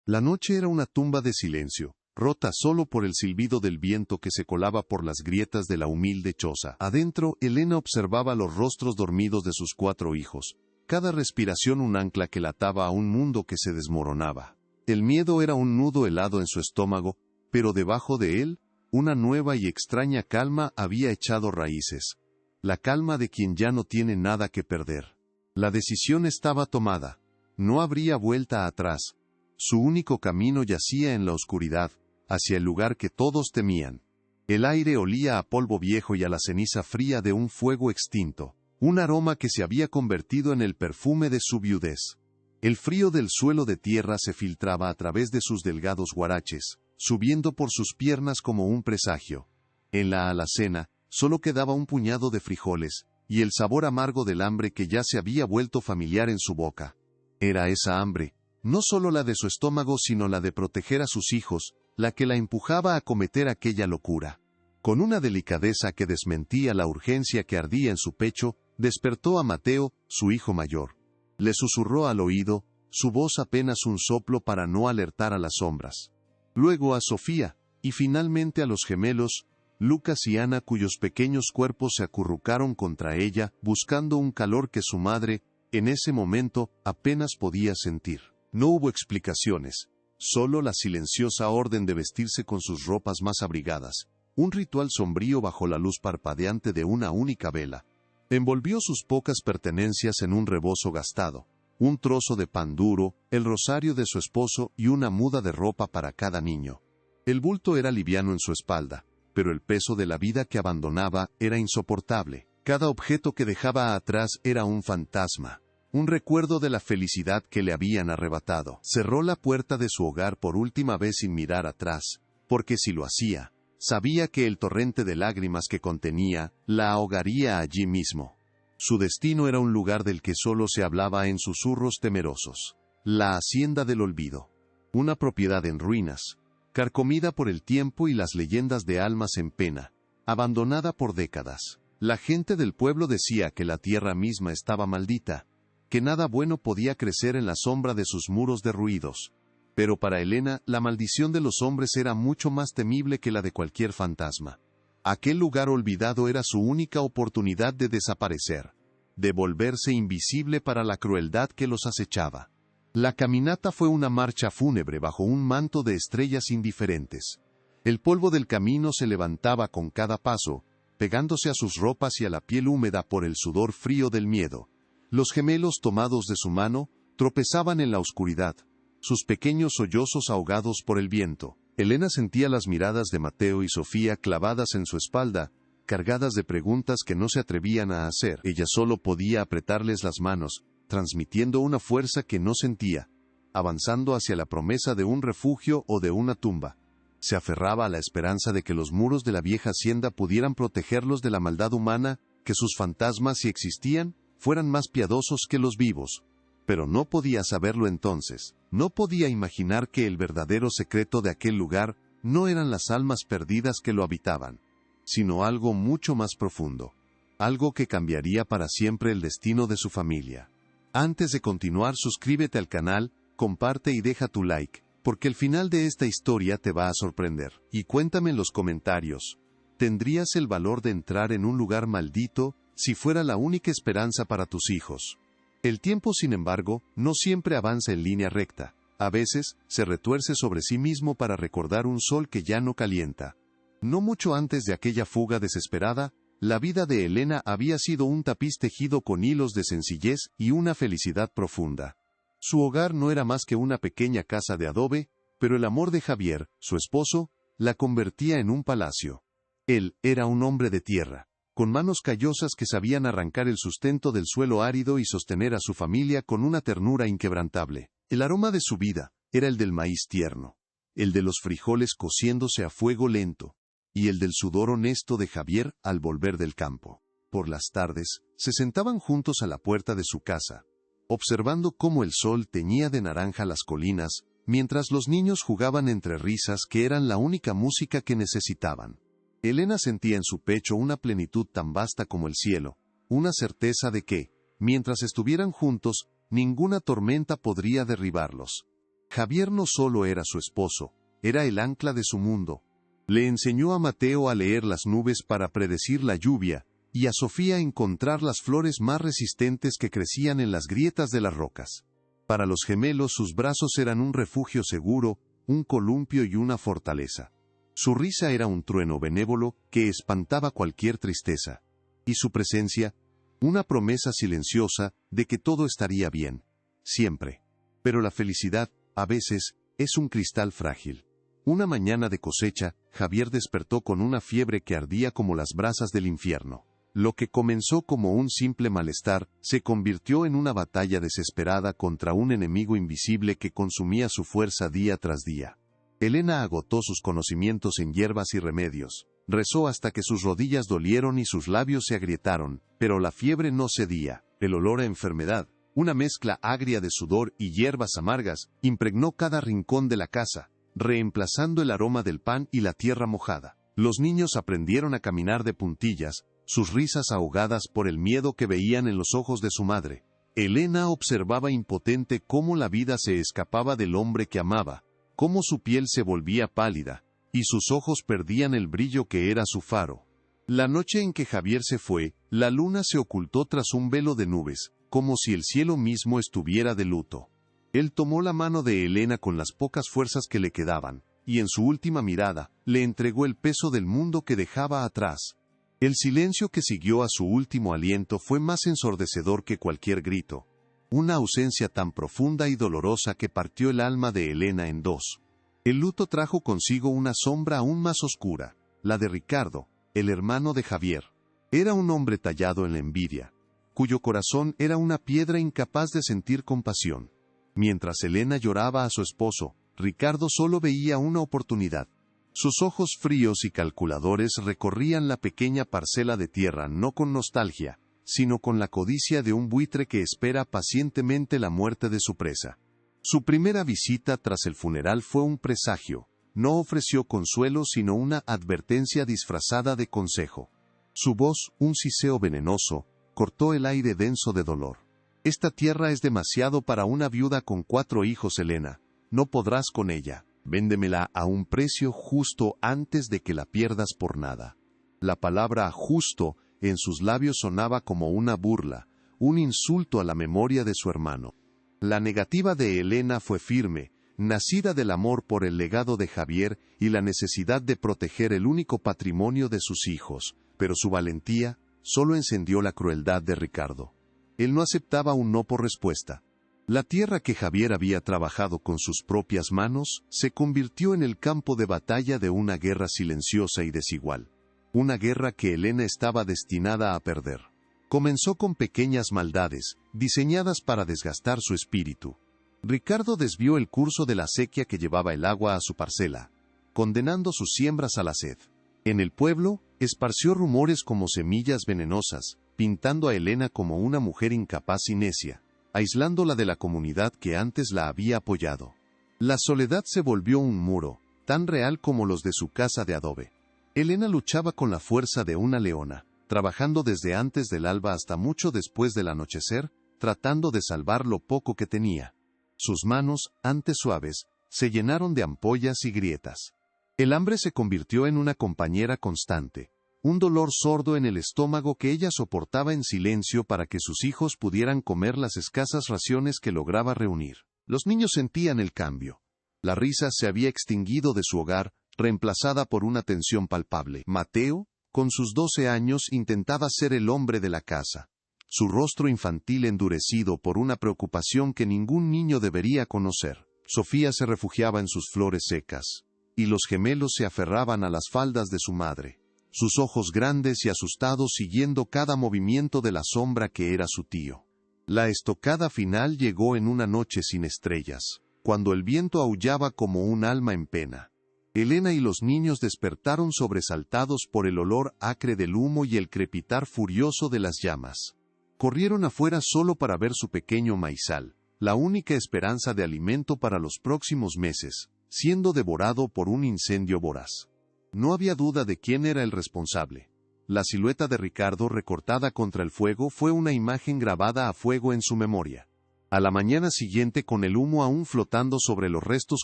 La noche era una tumba de silencio, rota solo por el silbido del viento que se colaba por las grietas de la humilde choza. Adentro, Elena observaba los rostros dormidos de sus 4 hijos, cada respiración un ancla que la ataba a un mundo que se desmoronaba. El miedo era un nudo helado en su estómago, pero debajo de él, una nueva y extraña calma había echado raíces. La calma de quien ya no tiene nada que perder. La decisión estaba tomada. No habría vuelta atrás. Su único camino yacía en la oscuridad, hacia el lugar que todos temían. El aire olía a polvo viejo y a la ceniza fría de un fuego extinto, un aroma que se había convertido en el perfume de su viudez. El frío del suelo de tierra se filtraba a través de sus delgados guaraches, subiendo por sus piernas como un presagio. En la alacena, solo quedaba un puñado de frijoles, y el sabor amargo del hambre que ya se había vuelto familiar en su boca. Era esa hambre, no solo la de su estómago sino la de proteger a sus hijos, la que la empujaba a cometer aquella locura. Con una delicadeza que desmentía la urgencia que ardía en su pecho, despertó a Mateo, su hijo mayor. Le susurró al oído, su voz apenas un soplo para no alertar a las sombras. Luego a Sofía, y finalmente a los gemelos, Lucas y Ana, cuyos pequeños cuerpos se acurrucaron contra ella, buscando un calor que su madre, en ese momento, apenas podía sentir. No hubo explicaciones, solo la silenciosa orden de vestirse con sus ropas más abrigadas, un ritual sombrío bajo la luz parpadeante de una única vela. Envolvió sus pocas pertenencias en un rebozo gastado, un trozo de pan duro, el rosario de su esposo y una muda de ropa para cada niño. El bulto era liviano en su espalda, pero el peso de la vida que abandonaba era insoportable. Cada objeto que dejaba atrás era un fantasma, un recuerdo de la felicidad que le habían arrebatado. Cerró la puerta de su hogar por última vez sin mirar atrás, porque si lo hacía, sabía que el torrente de lágrimas que contenía, la ahogaría allí mismo. Su destino era un lugar del que solo se hablaba en susurros temerosos. La hacienda del olvido. Una propiedad en ruinas, carcomida por el tiempo y las leyendas de almas en pena, abandonada por décadas. La gente del pueblo decía que la tierra misma estaba maldita, que nada bueno podía crecer en la sombra de sus muros derruidos. Pero para Elena, la maldición de los hombres era mucho más temible que la de cualquier fantasma. Aquel lugar olvidado era su única oportunidad de desaparecer, de volverse invisible para la crueldad que los acechaba. La caminata fue una marcha fúnebre bajo un manto de estrellas indiferentes. El polvo del camino se levantaba con cada paso, pegándose a sus ropas y a la piel húmeda por el sudor frío del miedo. Los gemelos tomados de su mano, tropezaban en la oscuridad, sus pequeños sollozos ahogados por el viento. Elena sentía las miradas de Mateo y Sofía clavadas en su espalda, cargadas de preguntas que no se atrevían a hacer. Ella solo podía apretarles las manos, transmitiendo una fuerza que no sentía, avanzando hacia la promesa de un refugio o de una tumba. Se aferraba a la esperanza de que los muros de la vieja hacienda pudieran protegerlos de la maldad humana, que sus fantasmas, si existían, fueran más piadosos que los vivos. Pero no podía saberlo entonces, no podía imaginar que el verdadero secreto de aquel lugar no eran las almas perdidas que lo habitaban, sino algo mucho más profundo, algo que cambiaría para siempre el destino de su familia. Antes de continuar, suscríbete al canal, comparte y deja tu like, porque el final de esta historia te va a sorprender. Y cuéntame en los comentarios, ¿tendrías el valor de entrar en un lugar maldito si fuera la única esperanza para tus hijos? El tiempo, sin embargo, no siempre avanza en línea recta. A veces, se retuerce sobre sí mismo para recordar un sol que ya no calienta. No mucho antes de aquella fuga desesperada, la vida de Elena había sido un tapiz tejido con hilos de sencillez y una felicidad profunda. Su hogar no era más que una pequeña casa de adobe, pero el amor de Javier, su esposo, la convertía en un palacio. Él era un hombre de tierra, con manos callosas que sabían arrancar el sustento del suelo árido y sostener a su familia con una ternura inquebrantable. El aroma de su vida era el del maíz tierno, el de los frijoles cociéndose a fuego lento, y el del sudor honesto de Javier al volver del campo. Por las tardes, se sentaban juntos a la puerta de su casa, observando cómo el sol teñía de naranja las colinas, mientras los niños jugaban entre risas que eran la única música que necesitaban. Elena sentía en su pecho una plenitud tan vasta como el cielo, una certeza de que, mientras estuvieran juntos, ninguna tormenta podría derribarlos. Javier no solo era su esposo, era el ancla de su mundo. Le enseñó a Mateo a leer las nubes para predecir la lluvia, y a Sofía a encontrar las flores más resistentes que crecían en las grietas de las rocas. Para los gemelos sus brazos eran un refugio seguro, un columpio y una fortaleza. Su risa era un trueno benévolo que espantaba cualquier tristeza. Y su presencia, una promesa silenciosa de que todo estaría bien. Siempre. Pero la felicidad, a veces, es un cristal frágil. Una mañana de cosecha, Javier despertó con una fiebre que ardía como las brasas del infierno. Lo que comenzó como un simple malestar, se convirtió en una batalla desesperada contra un enemigo invisible que consumía su fuerza día tras día. Elena agotó sus conocimientos en hierbas y remedios. Rezó hasta que sus rodillas dolieron y sus labios se agrietaron, pero la fiebre no cedía. El olor a enfermedad, una mezcla agria de sudor y hierbas amargas, impregnó cada rincón de la casa, reemplazando el aroma del pan y la tierra mojada. Los niños aprendieron a caminar de puntillas, sus risas ahogadas por el miedo que veían en los ojos de su madre. Elena observaba impotente cómo la vida se escapaba del hombre que amaba, cómo su piel se volvía pálida, y sus ojos perdían el brillo que era su faro. La noche en que Javier se fue, la luna se ocultó tras un velo de nubes, como si el cielo mismo estuviera de luto. Él tomó la mano de Elena con las pocas fuerzas que le quedaban, y en su última mirada, le entregó el peso del mundo que dejaba atrás. El silencio que siguió a su último aliento fue más ensordecedor que cualquier grito. Una ausencia tan profunda y dolorosa que partió el alma de Elena en dos. El luto trajo consigo una sombra aún más oscura, la de Ricardo, el hermano de Javier. Era un hombre tallado en la envidia, cuyo corazón era una piedra incapaz de sentir compasión. Mientras Elena lloraba a su esposo, Ricardo solo veía una oportunidad. Sus ojos fríos y calculadores recorrían la pequeña parcela de tierra no con nostalgia, sino con la codicia de un buitre que espera pacientemente la muerte de su presa. Su primera visita tras el funeral fue un presagio. No ofreció consuelo sino una advertencia disfrazada de consejo. Su voz, un siseo venenoso, cortó el aire denso de dolor. Esta tierra es demasiado para una viuda con 4 hijos, Elena. No podrás con ella. Véndemela a un precio justo antes de que la pierdas por nada. La palabra justo en sus labios sonaba como una burla, un insulto a la memoria de su hermano. La negativa de Elena fue firme, nacida del amor por el legado de Javier y la necesidad de proteger el único patrimonio de sus hijos, pero su valentía solo encendió la crueldad de Ricardo. Él no aceptaba un no por respuesta. La tierra que Javier había trabajado con sus propias manos se convirtió en el campo de batalla de una guerra silenciosa y desigual. Una guerra que Elena estaba destinada a perder. Comenzó con pequeñas maldades, diseñadas para desgastar su espíritu. Ricardo desvió el curso de la acequia que llevaba el agua a su parcela, condenando sus siembras a la sed. En el pueblo, esparció rumores como semillas venenosas, pintando a Elena como una mujer incapaz y necia, aislándola de la comunidad que antes la había apoyado. La soledad se volvió un muro, tan real como los de su casa de adobe. Elena luchaba con la fuerza de una leona, trabajando desde antes del alba hasta mucho después del anochecer, tratando de salvar lo poco que tenía. Sus manos, antes suaves, se llenaron de ampollas y grietas. El hambre se convirtió en una compañera constante, un dolor sordo en el estómago que ella soportaba en silencio para que sus hijos pudieran comer las escasas raciones que lograba reunir. Los niños sentían el cambio. La risa se había extinguido de su hogar, reemplazada por una tensión palpable. Mateo, con sus 12 años, intentaba ser el hombre de la casa. Su rostro infantil endurecido por una preocupación que ningún niño debería conocer. Sofía se refugiaba en sus flores secas, y los gemelos se aferraban a las faldas de su madre, sus ojos grandes y asustados siguiendo cada movimiento de la sombra que era su tío. La estocada final llegó en una noche sin estrellas, cuando el viento aullaba como un alma en pena. Elena y los niños despertaron sobresaltados por el olor acre del humo y el crepitar furioso de las llamas. Corrieron afuera solo para ver su pequeño maizal, la única esperanza de alimento para los próximos meses, siendo devorado por un incendio voraz. No había duda de quién era el responsable. La silueta de Ricardo recortada contra el fuego fue una imagen grabada a fuego en su memoria. A la mañana siguiente, con el humo aún flotando sobre los restos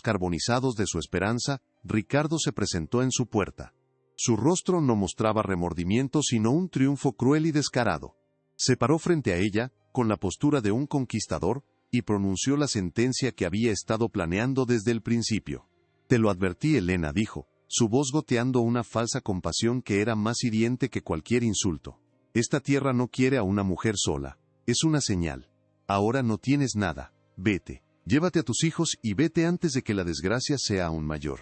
carbonizados de su esperanza, Ricardo se presentó en su puerta. Su rostro no mostraba remordimiento sino un triunfo cruel y descarado. Se paró frente a ella, con la postura de un conquistador, y pronunció la sentencia que había estado planeando desde el principio. «Te lo advertí, Elena», dijo, su voz goteando una falsa compasión que era más hiriente que cualquier insulto. «Esta tierra no quiere a una mujer sola. Es una señal. Ahora no tienes nada. Vete. Llévate a tus hijos y vete antes de que la desgracia sea aún mayor».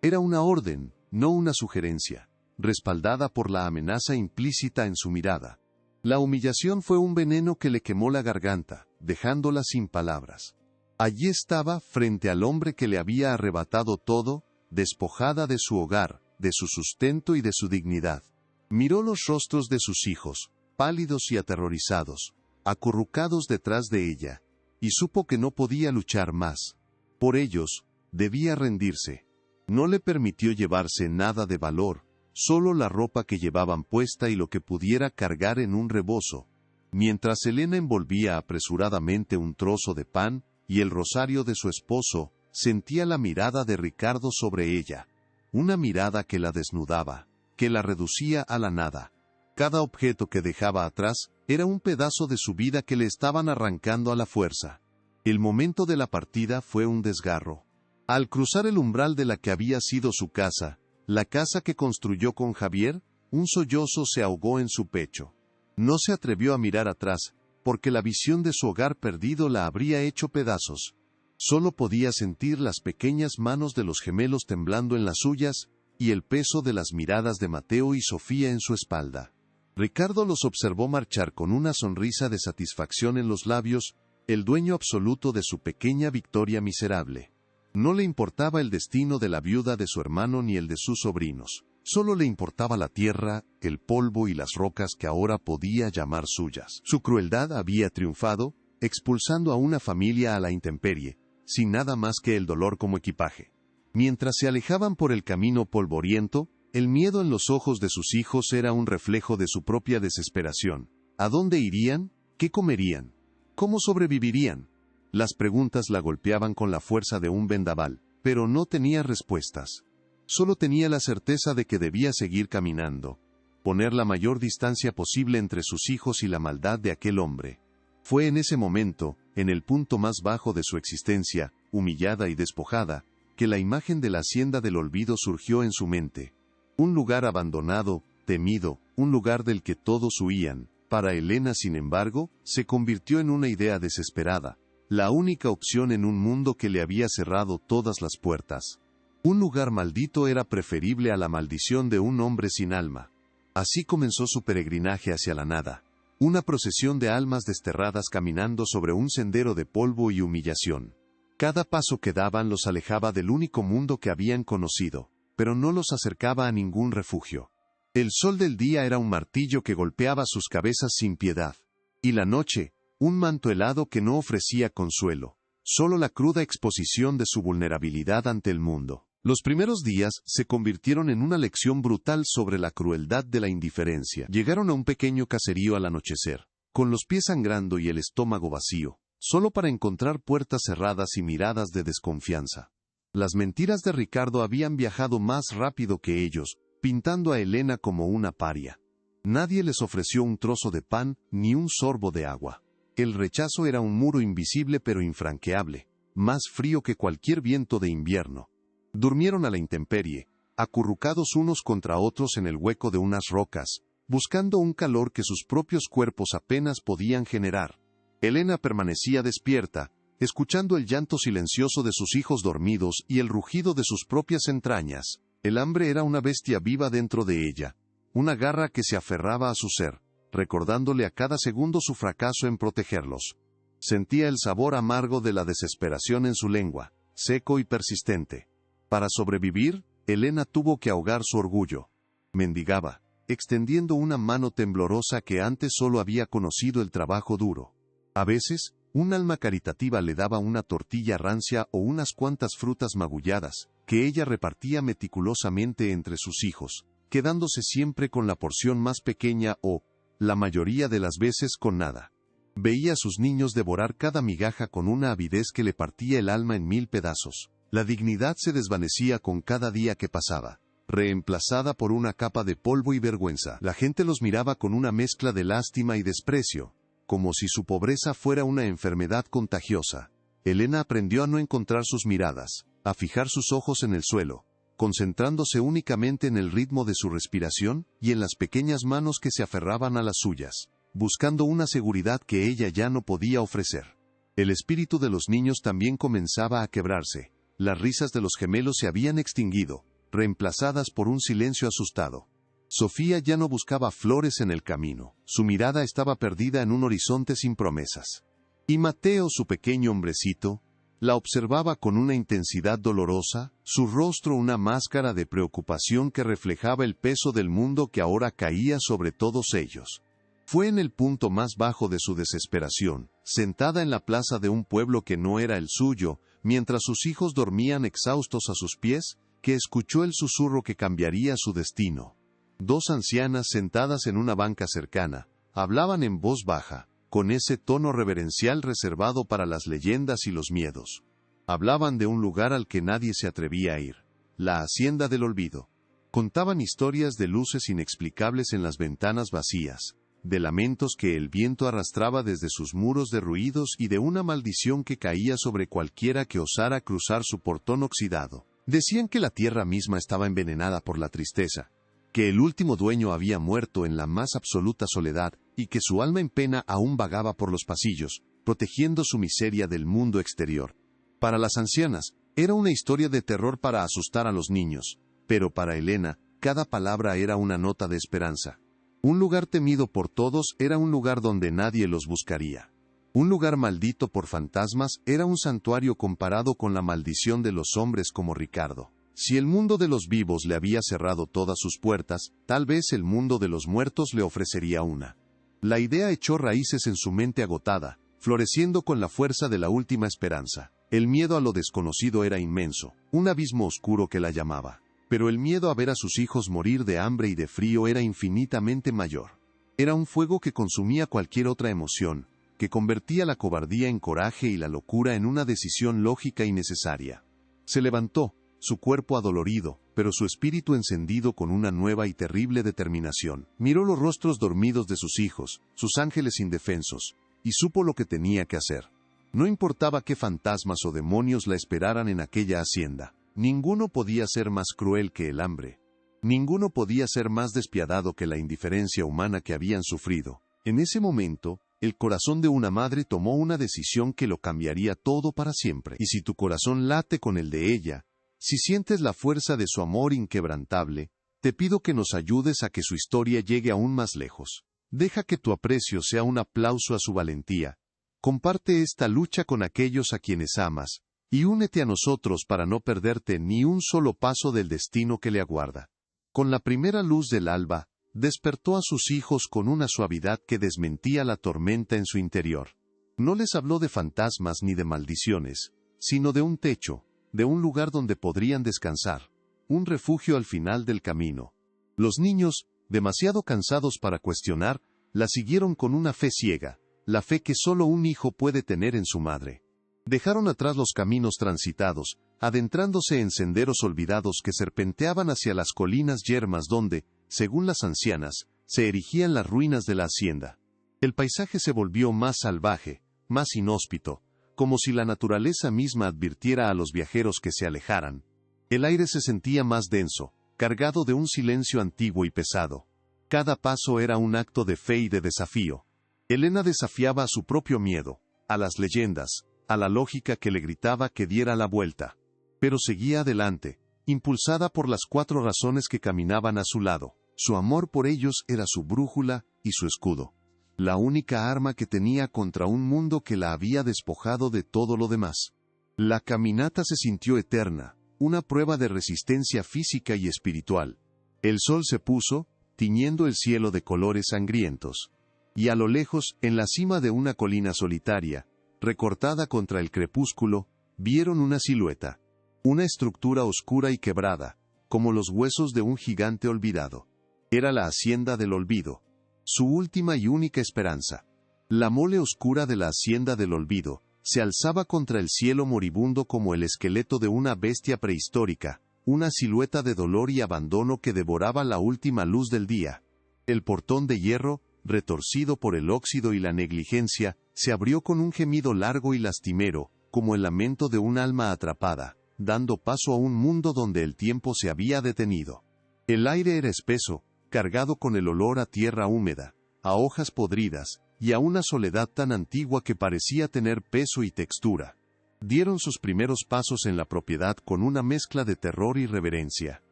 Era una orden, no una sugerencia, respaldada por la amenaza implícita en su mirada. La humillación fue un veneno que le quemó la garganta, dejándola sin palabras. Allí estaba, frente al hombre que le había arrebatado todo, despojada de su hogar, de su sustento y de su dignidad. Miró los rostros de sus hijos, pálidos y aterrorizados, acurrucados detrás de ella, y supo que no podía luchar más. Por ellos, debía rendirse. No le permitió llevarse nada de valor, solo la ropa que llevaban puesta y lo que pudiera cargar en un rebozo. Mientras Elena envolvía apresuradamente un trozo de pan, y el rosario de su esposo, sentía la mirada de Ricardo sobre ella. Una mirada que la desnudaba, que la reducía a la nada. Cada objeto que dejaba atrás, era un pedazo de su vida que le estaban arrancando a la fuerza. El momento de la partida fue un desgarro. Al cruzar el umbral de la que había sido su casa, la casa que construyó con Javier, un sollozo se ahogó en su pecho. No se atrevió a mirar atrás, porque la visión de su hogar perdido la habría hecho pedazos. Solo podía sentir las pequeñas manos de los gemelos temblando en las suyas, y el peso de las miradas de Mateo y Sofía en su espalda. Ricardo los observó marchar con una sonrisa de satisfacción en los labios, el dueño absoluto de su pequeña victoria miserable. No le importaba el destino de la viuda de su hermano ni el de sus sobrinos. Solo le importaba la tierra, el polvo y las rocas que ahora podía llamar suyas. Su crueldad había triunfado, expulsando a una familia a la intemperie, sin nada más que el dolor como equipaje. Mientras se alejaban por el camino polvoriento, el miedo en los ojos de sus hijos era un reflejo de su propia desesperación. ¿A dónde irían? ¿Qué comerían? ¿Cómo sobrevivirían? Las preguntas la golpeaban con la fuerza de un vendaval, pero no tenía respuestas. Solo tenía la certeza de que debía seguir caminando, poner la mayor distancia posible entre sus hijos y la maldad de aquel hombre. Fue en ese momento, en el punto más bajo de su existencia, humillada y despojada, que la imagen de la hacienda del olvido surgió en su mente. Un lugar abandonado, temido, un lugar del que todos huían. Para Elena, sin embargo, se convirtió en una idea desesperada, la única opción en un mundo que le había cerrado todas las puertas. Un lugar maldito era preferible a la maldición de un hombre sin alma. Así comenzó su peregrinaje hacia la nada. Una procesión de almas desterradas caminando sobre un sendero de polvo y humillación. Cada paso que daban los alejaba del único mundo que habían conocido, pero no los acercaba a ningún refugio. El sol del día era un martillo que golpeaba sus cabezas sin piedad. Y la noche, un manto helado que no ofrecía consuelo, solo la cruda exposición de su vulnerabilidad ante el mundo. Los primeros días se convirtieron en una lección brutal sobre la crueldad de la indiferencia. Llegaron a un pequeño caserío al anochecer, con los pies sangrando y el estómago vacío, solo para encontrar puertas cerradas y miradas de desconfianza. Las mentiras de Ricardo habían viajado más rápido que ellos, pintando a Elena como una paria. Nadie les ofreció un trozo de pan, ni un sorbo de agua. El rechazo era un muro invisible pero infranqueable, más frío que cualquier viento de invierno. Durmieron a la intemperie, acurrucados unos contra otros en el hueco de unas rocas, buscando un calor que sus propios cuerpos apenas podían generar. Elena permanecía despierta, escuchando el llanto silencioso de sus hijos dormidos y el rugido de sus propias entrañas. El hambre era una bestia viva dentro de ella, una garra que se aferraba a su ser, recordándole a cada segundo su fracaso en protegerlos. Sentía el sabor amargo de la desesperación en su lengua, seco y persistente. Para sobrevivir, Elena tuvo que ahogar su orgullo. Mendigaba, extendiendo una mano temblorosa que antes solo había conocido el trabajo duro. A veces, un alma caritativa le daba una tortilla rancia o unas cuantas frutas magulladas, que ella repartía meticulosamente entre sus hijos, quedándose siempre con la porción más pequeña o, la mayoría de las veces, con nada. Veía a sus niños devorar cada migaja con una avidez que le partía el alma en 1000 pedazos. La dignidad se desvanecía con cada día que pasaba, reemplazada por una capa de polvo y vergüenza. La gente los miraba con una mezcla de lástima y desprecio, como si su pobreza fuera una enfermedad contagiosa. Elena aprendió a no encontrar sus miradas, a fijar sus ojos en el suelo, concentrándose únicamente en el ritmo de su respiración y en las pequeñas manos que se aferraban a las suyas, buscando una seguridad que ella ya no podía ofrecer. El espíritu de los niños también comenzaba a quebrarse. Las risas de los gemelos se habían extinguido, reemplazadas por un silencio asustado. Sofía ya no buscaba flores en el camino, su mirada estaba perdida en un horizonte sin promesas. Y Mateo, su pequeño hombrecito, la observaba con una intensidad dolorosa, su rostro una máscara de preocupación que reflejaba el peso del mundo que ahora caía sobre todos ellos. Fue en el punto más bajo de su desesperación, sentada en la plaza de un pueblo que no era el suyo, mientras sus hijos dormían exhaustos a sus pies, que escuchó el susurro que cambiaría su destino. Dos ancianas sentadas en una banca cercana, hablaban en voz baja, con ese tono reverencial reservado para las leyendas y los miedos. Hablaban de un lugar al que nadie se atrevía a ir, la Hacienda del Olvido. Contaban historias de luces inexplicables en las ventanas vacías, de lamentos que el viento arrastraba desde sus muros derruidos y de una maldición que caía sobre cualquiera que osara cruzar su portón oxidado. Decían que la tierra misma estaba envenenada por la tristeza, que el último dueño había muerto en la más absoluta soledad y que su alma en pena aún vagaba por los pasillos, protegiendo su miseria del mundo exterior. Para las ancianas, era una historia de terror para asustar a los niños, pero para Elena, cada palabra era una nota de esperanza. Un lugar temido por todos era un lugar donde nadie los buscaría. Un lugar maldito por fantasmas era un santuario comparado con la maldición de los hombres como Ricardo. Si el mundo de los vivos le había cerrado todas sus puertas, tal vez el mundo de los muertos le ofrecería una. La idea echó raíces en su mente agotada, floreciendo con la fuerza de la última esperanza. El miedo a lo desconocido era inmenso, un abismo oscuro que la llamaba. Pero el miedo a ver a sus hijos morir de hambre y de frío era infinitamente mayor. Era un fuego que consumía cualquier otra emoción, que convertía la cobardía en coraje y la locura en una decisión lógica y necesaria. Se levantó, su cuerpo adolorido, pero su espíritu encendido con una nueva y terrible determinación. Miró los rostros dormidos de sus hijos, sus ángeles indefensos, y supo lo que tenía que hacer. No importaba qué fantasmas o demonios la esperaran en aquella hacienda. Ninguno podía ser más cruel que el hambre. Ninguno podía ser más despiadado que la indiferencia humana que habían sufrido. En ese momento, el corazón de una madre tomó una decisión que lo cambiaría todo para siempre. Y si tu corazón late con el de ella, si sientes la fuerza de su amor inquebrantable, te pido que nos ayudes a que su historia llegue aún más lejos. Deja que tu aprecio sea un aplauso a su valentía. Comparte esta lucha con aquellos a quienes amas, y únete a nosotros para no perderte ni un solo paso del destino que le aguarda. Con la primera luz del alba, despertó a sus hijos con una suavidad que desmentía la tormenta en su interior. No les habló de fantasmas ni de maldiciones, sino de un techo, de un lugar donde podrían descansar, un refugio al final del camino. Los niños, demasiado cansados para cuestionar, la siguieron con una fe ciega, la fe que solo un hijo puede tener en su madre. Dejaron atrás los caminos transitados, adentrándose en senderos olvidados que serpenteaban hacia las colinas yermas donde, según las ancianas, se erigían las ruinas de la hacienda. El paisaje se volvió más salvaje, más inhóspito, como si la naturaleza misma advirtiera a los viajeros que se alejaran. El aire se sentía más denso, cargado de un silencio antiguo y pesado. Cada paso era un acto de fe y de desafío. Elena desafiaba a su propio miedo, a las leyendas, a la lógica que le gritaba que diera la vuelta. Pero seguía adelante, impulsada por las 4 razones que caminaban a su lado. Su amor por ellos era su brújula y su escudo. La única arma que tenía contra un mundo que la había despojado de todo lo demás. La caminata se sintió eterna, una prueba de resistencia física y espiritual. El sol se puso, tiñendo el cielo de colores sangrientos. Y a lo lejos, en la cima de una colina solitaria, recortada contra el crepúsculo, vieron una silueta. Una estructura oscura y quebrada, como los huesos de un gigante olvidado. Era la Hacienda del Olvido, su última y única esperanza. La mole oscura de la hacienda del olvido se alzaba contra el cielo moribundo como el esqueleto de una bestia prehistórica, una silueta de dolor y abandono que devoraba la última luz del día. El portón de hierro, retorcido por el óxido y la negligencia, se abrió con un gemido largo y lastimero, como el lamento de un alma atrapada, dando paso a un mundo donde el tiempo se había detenido. El aire era espeso, cargado con el olor a tierra húmeda, a hojas podridas, y a una soledad tan antigua que parecía tener peso y textura. Dieron sus primeros pasos en la propiedad con una mezcla de terror y reverencia.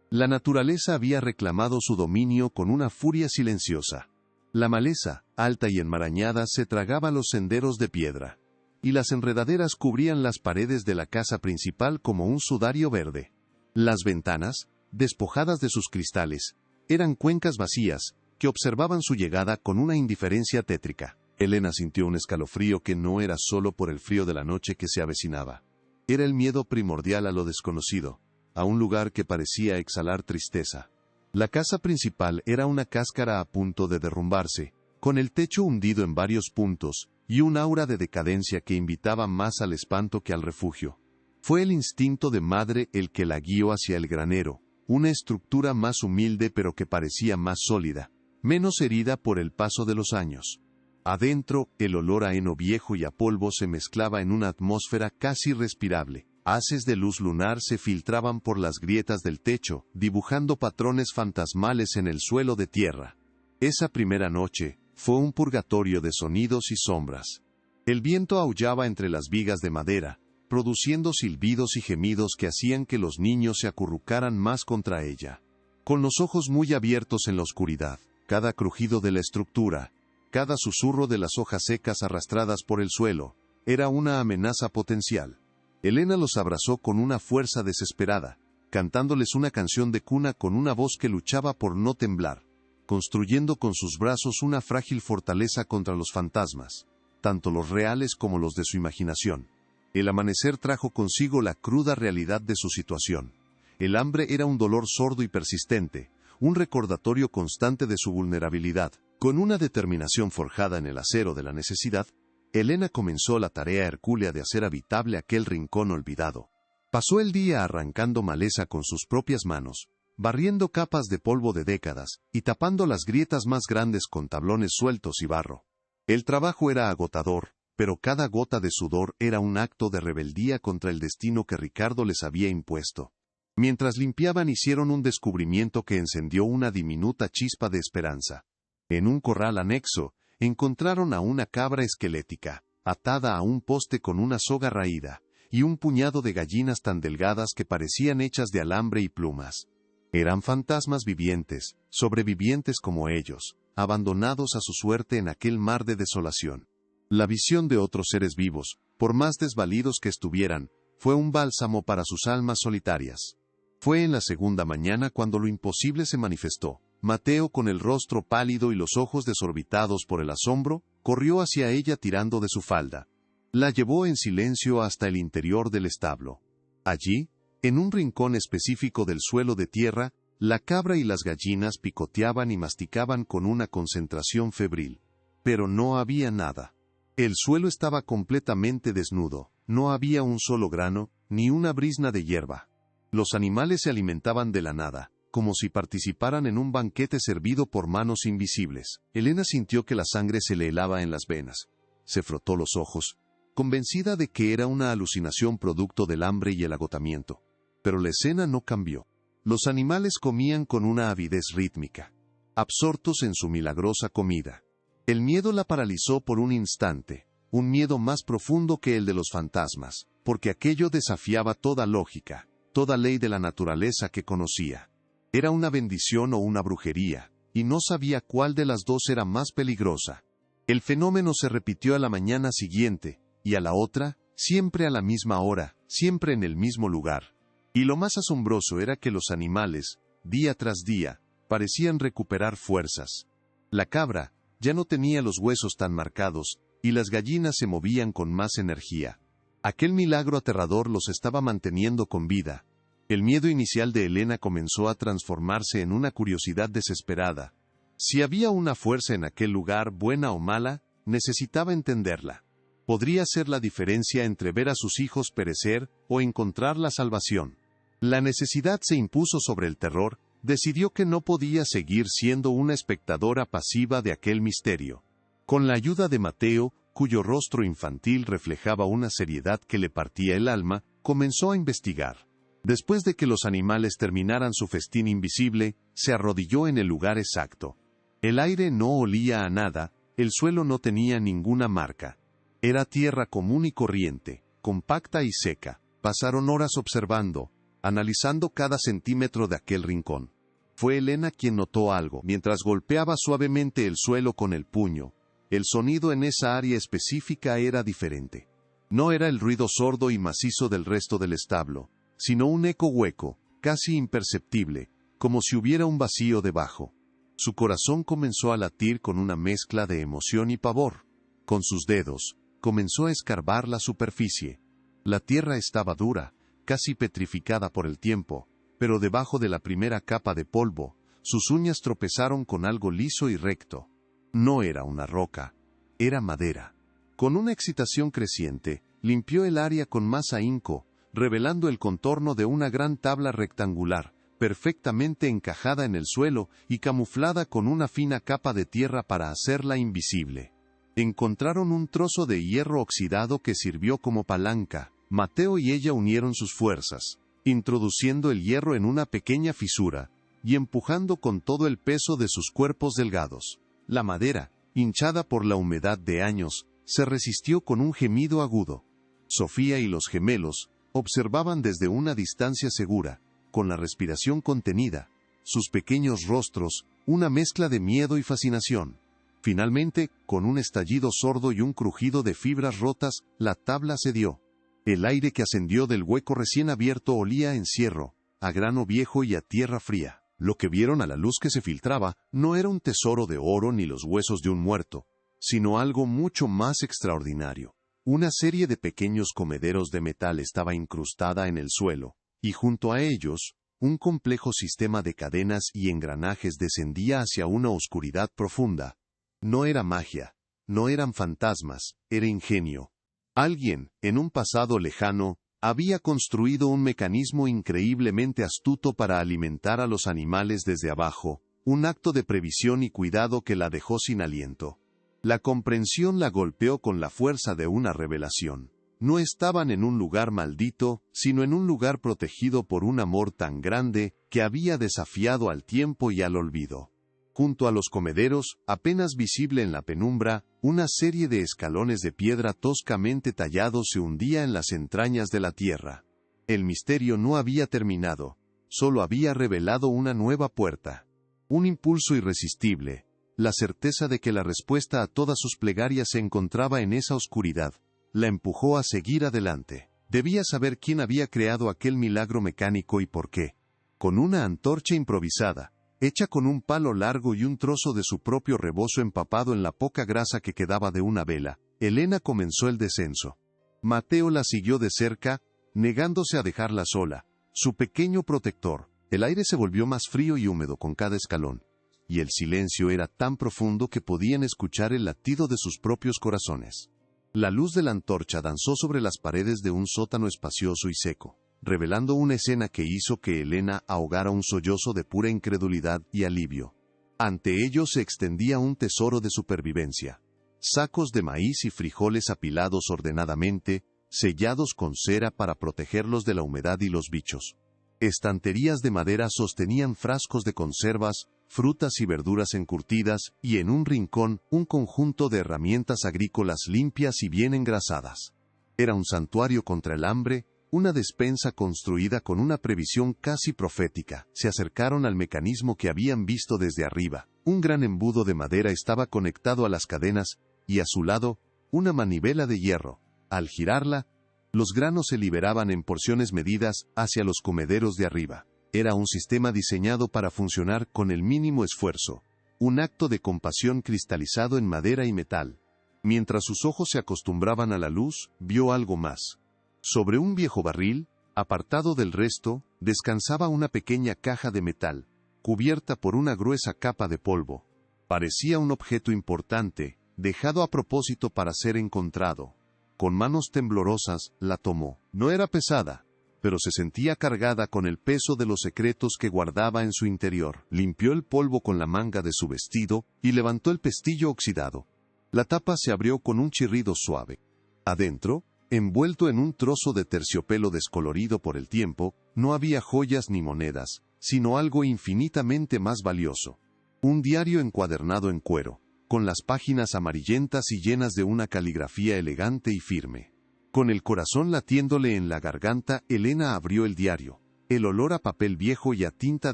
La naturaleza había reclamado su dominio con una furia silenciosa. La maleza, alta y enmarañada, se tragaba los senderos de piedra, y las enredaderas cubrían las paredes de la casa principal como un sudario verde. Las ventanas, despojadas de sus cristales, eran cuencas vacías, que observaban su llegada con una indiferencia tétrica. Elena sintió un escalofrío que no era solo por el frío de la noche que se avecinaba. Era el miedo primordial a lo desconocido, a un lugar que parecía exhalar tristeza. La casa principal era una cáscara a punto de derrumbarse, con el techo hundido en varios puntos, y un aura de decadencia que invitaba más al espanto que al refugio. Fue el instinto de madre el que la guió hacia el granero, una estructura más humilde pero que parecía más sólida, menos herida por el paso de los años. Adentro, el olor a heno viejo y a polvo se mezclaba en una atmósfera casi respirable. Haces de luz lunar se filtraban por las grietas del techo, dibujando patrones fantasmales en el suelo de tierra. Esa primera noche fue un purgatorio de sonidos y sombras. El viento aullaba entre las vigas de madera, produciendo silbidos y gemidos que hacían que los niños se acurrucaran más contra ella. Con los ojos muy abiertos en la oscuridad, cada crujido de la estructura, cada susurro de las hojas secas arrastradas por el suelo, era una amenaza potencial. Elena los abrazó con una fuerza desesperada, cantándoles una canción de cuna con una voz que luchaba por no temblar, construyendo con sus brazos una frágil fortaleza contra los fantasmas, tanto los reales como los de su imaginación. El amanecer trajo consigo la cruda realidad de su situación. El hambre era un dolor sordo y persistente, un recordatorio constante de su vulnerabilidad. Con una determinación forjada en el acero de la necesidad, Elena comenzó la tarea hercúlea de hacer habitable aquel rincón olvidado. Pasó el día arrancando maleza con sus propias manos, barriendo capas de polvo de décadas, y tapando las grietas más grandes con tablones sueltos y barro. El trabajo era agotador, pero cada gota de sudor era un acto de rebeldía contra el destino que Ricardo les había impuesto. Mientras limpiaban hicieron un descubrimiento que encendió una diminuta chispa de esperanza. En un corral anexo, encontraron a una cabra esquelética, atada a un poste con una soga raída, y un puñado de gallinas tan delgadas que parecían hechas de alambre y plumas. Eran fantasmas vivientes, sobrevivientes como ellos, abandonados a su suerte en aquel mar de desolación. La visión de otros seres vivos, por más desvalidos que estuvieran, fue un bálsamo para sus almas solitarias. Fue en la segunda mañana cuando lo imposible se manifestó. Mateo, con el rostro pálido y los ojos desorbitados por el asombro, corrió hacia ella tirando de su falda. La llevó en silencio hasta el interior del establo. Allí, en un rincón específico del suelo de tierra, la cabra y las gallinas picoteaban y masticaban con una concentración febril. Pero no había nada. El suelo estaba completamente desnudo, no había un solo grano, ni una brizna de hierba. Los animales se alimentaban de la nada, como si participaran en un banquete servido por manos invisibles. Elena sintió que la sangre se le helaba en las venas. Se frotó los ojos, convencida de que era una alucinación producto del hambre y el agotamiento. Pero la escena no cambió. Los animales comían con una avidez rítmica, absortos en su milagrosa comida. El miedo la paralizó por un instante, un miedo más profundo que el de los fantasmas, porque aquello desafiaba toda lógica, toda ley de la naturaleza que conocía. Era una bendición o una brujería, y no sabía cuál de las dos era más peligrosa. El fenómeno se repitió a la mañana siguiente, y a la otra, siempre a la misma hora, siempre en el mismo lugar. Y lo más asombroso era que los animales, día tras día, parecían recuperar fuerzas. La cabra ya no tenía los huesos tan marcados, y las gallinas se movían con más energía. Aquel milagro aterrador los estaba manteniendo con vida. El miedo inicial de Elena comenzó a transformarse en una curiosidad desesperada. Si había una fuerza en aquel lugar, buena o mala, necesitaba entenderla. Podría ser la diferencia entre ver a sus hijos perecer o encontrar la salvación. La necesidad se impuso sobre el terror, decidió que no podía seguir siendo una espectadora pasiva de aquel misterio. Con la ayuda de Mateo, cuyo rostro infantil reflejaba una seriedad que le partía el alma, comenzó a investigar. Después de que los animales terminaran su festín invisible, se arrodilló en el lugar exacto. El aire no olía a nada, el suelo no tenía ninguna marca. Era tierra común y corriente, compacta y seca. Pasaron horas observando, analizando cada centímetro de aquel rincón. Fue Elena quien notó algo, mientras golpeaba suavemente el suelo con el puño. El sonido en esa área específica era diferente. No era el ruido sordo y macizo del resto del establo, sino un eco hueco, casi imperceptible, como si hubiera un vacío debajo. Su corazón comenzó a latir con una mezcla de emoción y pavor. Con sus dedos, comenzó a escarbar la superficie. La tierra estaba dura, casi petrificada por el tiempo, pero debajo de la primera capa de polvo, sus uñas tropezaron con algo liso y recto. No era una roca, era madera. Con una excitación creciente, limpió el área con más ahínco, revelando el contorno de una gran tabla rectangular, perfectamente encajada en el suelo y camuflada con una fina capa de tierra para hacerla invisible. Encontraron un trozo de hierro oxidado que sirvió como palanca. Mateo y ella unieron sus fuerzas, introduciendo el hierro en una pequeña fisura, y empujando con todo el peso de sus cuerpos delgados. La madera, hinchada por la humedad de años, se resistió con un gemido agudo. Sofía y los gemelos observaban desde una distancia segura, con la respiración contenida, sus pequeños rostros, una mezcla de miedo y fascinación. Finalmente, con un estallido sordo y un crujido de fibras rotas, la tabla cedió. El aire que ascendió del hueco recién abierto olía a encierro, a grano viejo y a tierra fría. Lo que vieron a la luz que se filtraba no era un tesoro de oro ni los huesos de un muerto, sino algo mucho más extraordinario. Una serie de pequeños comederos de metal estaba incrustada en el suelo, y junto a ellos, un complejo sistema de cadenas y engranajes descendía hacia una oscuridad profunda. No era magia, no eran fantasmas, era ingenio. Alguien, en un pasado lejano, había construido un mecanismo increíblemente astuto para alimentar a los animales desde abajo, un acto de previsión y cuidado que la dejó sin aliento. La comprensión la golpeó con la fuerza de una revelación. No estaban en un lugar maldito, sino en un lugar protegido por un amor tan grande que había desafiado al tiempo y al olvido. Junto a los comederos, apenas visible en la penumbra, una serie de escalones de piedra toscamente tallados se hundía en las entrañas de la tierra. El misterio no había terminado, solo había revelado una nueva puerta. Un impulso irresistible, la certeza de que la respuesta a todas sus plegarias se encontraba en esa oscuridad, la empujó a seguir adelante. Debía saber quién había creado aquel milagro mecánico y por qué. Con una antorcha improvisada, hecha con un palo largo y un trozo de su propio rebozo empapado en la poca grasa que quedaba de una vela, Elena comenzó el descenso. Mateo la siguió de cerca, negándose a dejarla sola, su pequeño protector. El aire se volvió más frío y húmedo con cada escalón, y el silencio era tan profundo que podían escuchar el latido de sus propios corazones. La luz de la antorcha danzó sobre las paredes de un sótano espacioso y seco, revelando una escena que hizo que Elena ahogara un sollozo de pura incredulidad y alivio. Ante ellos se extendía un tesoro de supervivencia. Sacos de maíz y frijoles apilados ordenadamente, sellados con cera para protegerlos de la humedad y los bichos. Estanterías de madera sostenían frascos de conservas, frutas y verduras encurtidas, y en un rincón, un conjunto de herramientas agrícolas limpias y bien engrasadas. Era un santuario contra el hambre, una despensa construida con una previsión casi profética. Se acercaron al mecanismo que habían visto desde arriba. Un gran embudo de madera estaba conectado a las cadenas, y a su lado, una manivela de hierro. Al girarla, los granos se liberaban en porciones medidas hacia los comederos de arriba. Era un sistema diseñado para funcionar con el mínimo esfuerzo. Un acto de compasión cristalizado en madera y metal. Mientras sus ojos se acostumbraban a la luz, vio algo más. Sobre un viejo barril, apartado del resto, descansaba una pequeña caja de metal, cubierta por una gruesa capa de polvo. Parecía un objeto importante, dejado a propósito para ser encontrado. Con manos temblorosas, la tomó. No era pesada, pero se sentía cargada con el peso de los secretos que guardaba en su interior. Limpió el polvo con la manga de su vestido y levantó el pestillo oxidado. La tapa se abrió con un chirrido suave. Adentro, envuelto en un trozo de terciopelo descolorido por el tiempo, no había joyas ni monedas, sino algo infinitamente más valioso. Un diario encuadernado en cuero, con las páginas amarillentas y llenas de una caligrafía elegante y firme. Con el corazón latiéndole en la garganta, Elena abrió el diario. El olor a papel viejo y a tinta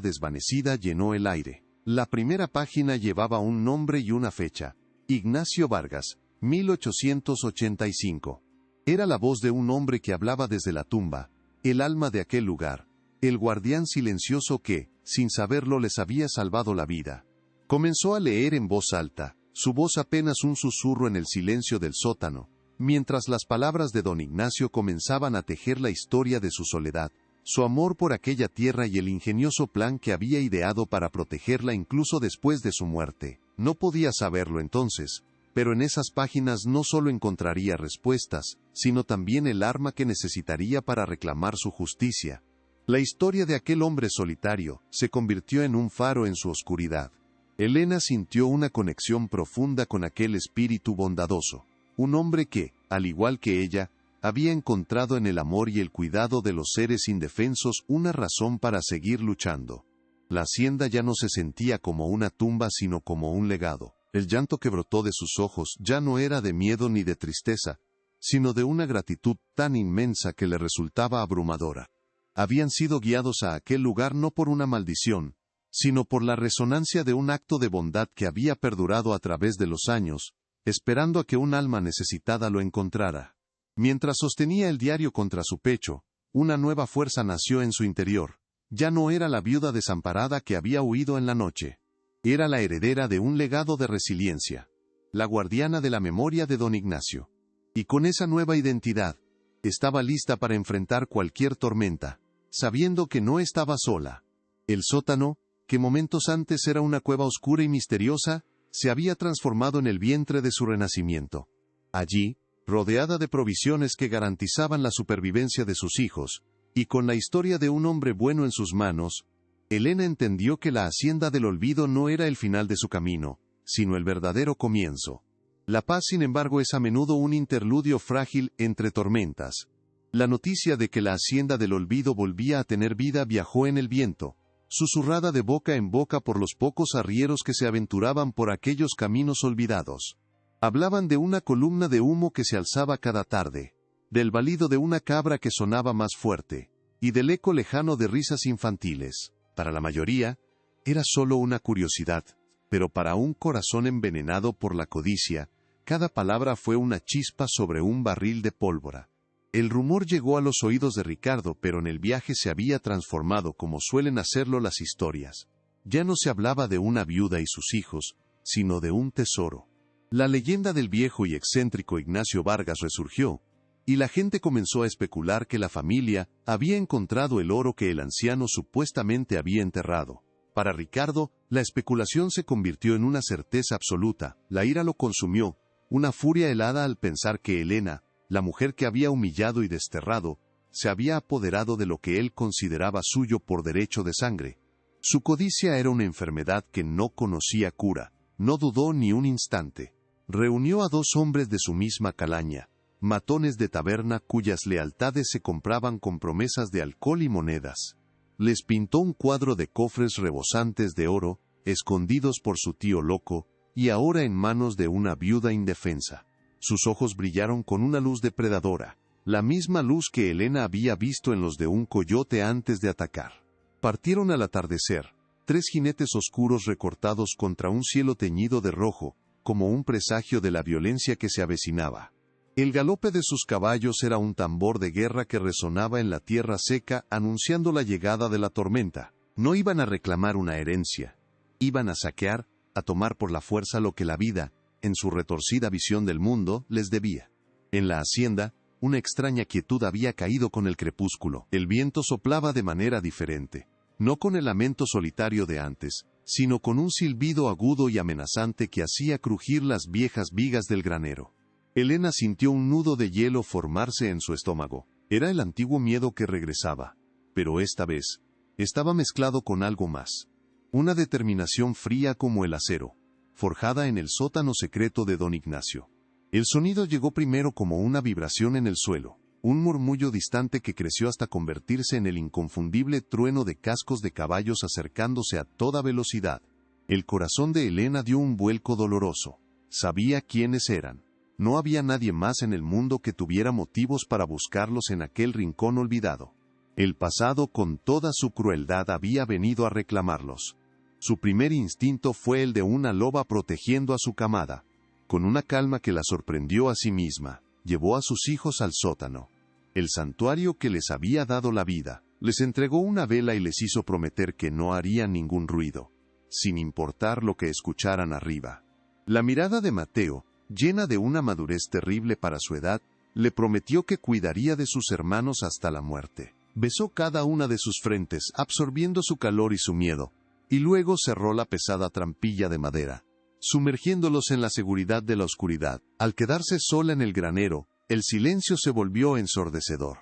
desvanecida llenó el aire. La primera página llevaba un nombre y una fecha. Ignacio Vargas, 1885. Era la voz de un hombre que hablaba desde la tumba, el alma de aquel lugar, el guardián silencioso que, sin saberlo, les había salvado la vida. Comenzó a leer en voz alta, su voz apenas un susurro en el silencio del sótano, mientras las palabras de don Ignacio comenzaban a tejer la historia de su soledad, su amor por aquella tierra y el ingenioso plan que había ideado para protegerla incluso después de su muerte. No podía saberlo entonces, pero en esas páginas no solo encontraría respuestas, sino también el arma que necesitaría para reclamar su justicia. La historia de aquel hombre solitario se convirtió en un faro en su oscuridad. Elena sintió una conexión profunda con aquel espíritu bondadoso, un hombre que, al igual que ella, había encontrado en el amor y el cuidado de los seres indefensos una razón para seguir luchando. La hacienda ya no se sentía como una tumba sino como un legado. El llanto que brotó de sus ojos ya no era de miedo ni de tristeza, sino de una gratitud tan inmensa que le resultaba abrumadora. Habían sido guiados a aquel lugar no por una maldición, sino por la resonancia de un acto de bondad que había perdurado a través de los años, esperando a que un alma necesitada lo encontrara. Mientras sostenía el diario contra su pecho, una nueva fuerza nació en su interior. Ya no era la viuda desamparada que había huido en la noche. Era la heredera de un legado de resiliencia, la guardiana de la memoria de don Ignacio. Y con esa nueva identidad, estaba lista para enfrentar cualquier tormenta, sabiendo que no estaba sola. El sótano, que momentos antes era una cueva oscura y misteriosa, se había transformado en el vientre de su renacimiento. Allí, rodeada de provisiones que garantizaban la supervivencia de sus hijos, y con la historia de un hombre bueno en sus manos, Elena entendió que la hacienda del olvido no era el final de su camino, sino el verdadero comienzo. La paz, sin embargo, es a menudo un interludio frágil entre tormentas. La noticia de que la hacienda del olvido volvía a tener vida viajó en el viento, susurrada de boca en boca por los pocos arrieros que se aventuraban por aquellos caminos olvidados. Hablaban de una columna de humo que se alzaba cada tarde, del balido de una cabra que sonaba más fuerte, y del eco lejano de risas infantiles. Para la mayoría, era solo una curiosidad, pero para un corazón envenenado por la codicia, cada palabra fue una chispa sobre un barril de pólvora. El rumor llegó a los oídos de Ricardo, pero en el viaje se había transformado como suelen hacerlo las historias. Ya no se hablaba de una viuda y sus hijos, sino de un tesoro. La leyenda del viejo y excéntrico Ignacio Vargas resurgió, y la gente comenzó a especular que la familia había encontrado el oro que el anciano supuestamente había enterrado. Para Ricardo, la especulación se convirtió en una certeza absoluta. La ira lo consumió, una furia helada al pensar que Elena, la mujer que había humillado y desterrado, se había apoderado de lo que él consideraba suyo por derecho de sangre. Su codicia era una enfermedad que no conocía cura. No dudó ni un instante. Reunió a dos hombres de su misma calaña, matones de taberna cuyas lealtades se compraban con promesas de alcohol y monedas. Les pintó un cuadro de cofres rebosantes de oro, escondidos por su tío loco, y ahora en manos de una viuda indefensa. Sus ojos brillaron con una luz depredadora, la misma luz que Elena había visto en los de un coyote antes de atacar. Partieron al atardecer, 3 jinetes oscuros recortados contra un cielo teñido de rojo, como un presagio de la violencia que se avecinaba. El galope de sus caballos era un tambor de guerra que resonaba en la tierra seca anunciando la llegada de la tormenta. No iban a reclamar una herencia. Iban a saquear, a tomar por la fuerza lo que la vida, en su retorcida visión del mundo, les debía. En la hacienda, una extraña quietud había caído con el crepúsculo. El viento soplaba de manera diferente. No con el lamento solitario de antes, sino con un silbido agudo y amenazante que hacía crujir las viejas vigas del granero. Elena sintió un nudo de hielo formarse en su estómago. Era el antiguo miedo que regresaba, pero esta vez estaba mezclado con algo más. Una determinación fría como el acero, forjada en el sótano secreto de don Ignacio. El sonido llegó primero como una vibración en el suelo, un murmullo distante que creció hasta convertirse en el inconfundible trueno de cascos de caballos acercándose a toda velocidad. El corazón de Elena dio un vuelco doloroso. Sabía quiénes eran. No había nadie más en el mundo que tuviera motivos para buscarlos en aquel rincón olvidado. El pasado con toda su crueldad había venido a reclamarlos. Su primer instinto fue el de una loba protegiendo a su camada. Con una calma que la sorprendió a sí misma, llevó a sus hijos al sótano. El santuario que les había dado la vida, les entregó una vela y les hizo prometer que no harían ningún ruido, sin importar lo que escucharan arriba. La mirada de Mateo, llena de una madurez terrible para su edad, le prometió que cuidaría de sus hermanos hasta la muerte. Besó cada una de sus frentes, absorbiendo su calor y su miedo, y luego cerró la pesada trampilla de madera, sumergiéndolos en la seguridad de la oscuridad. Al quedarse sola en el granero, el silencio se volvió ensordecedor.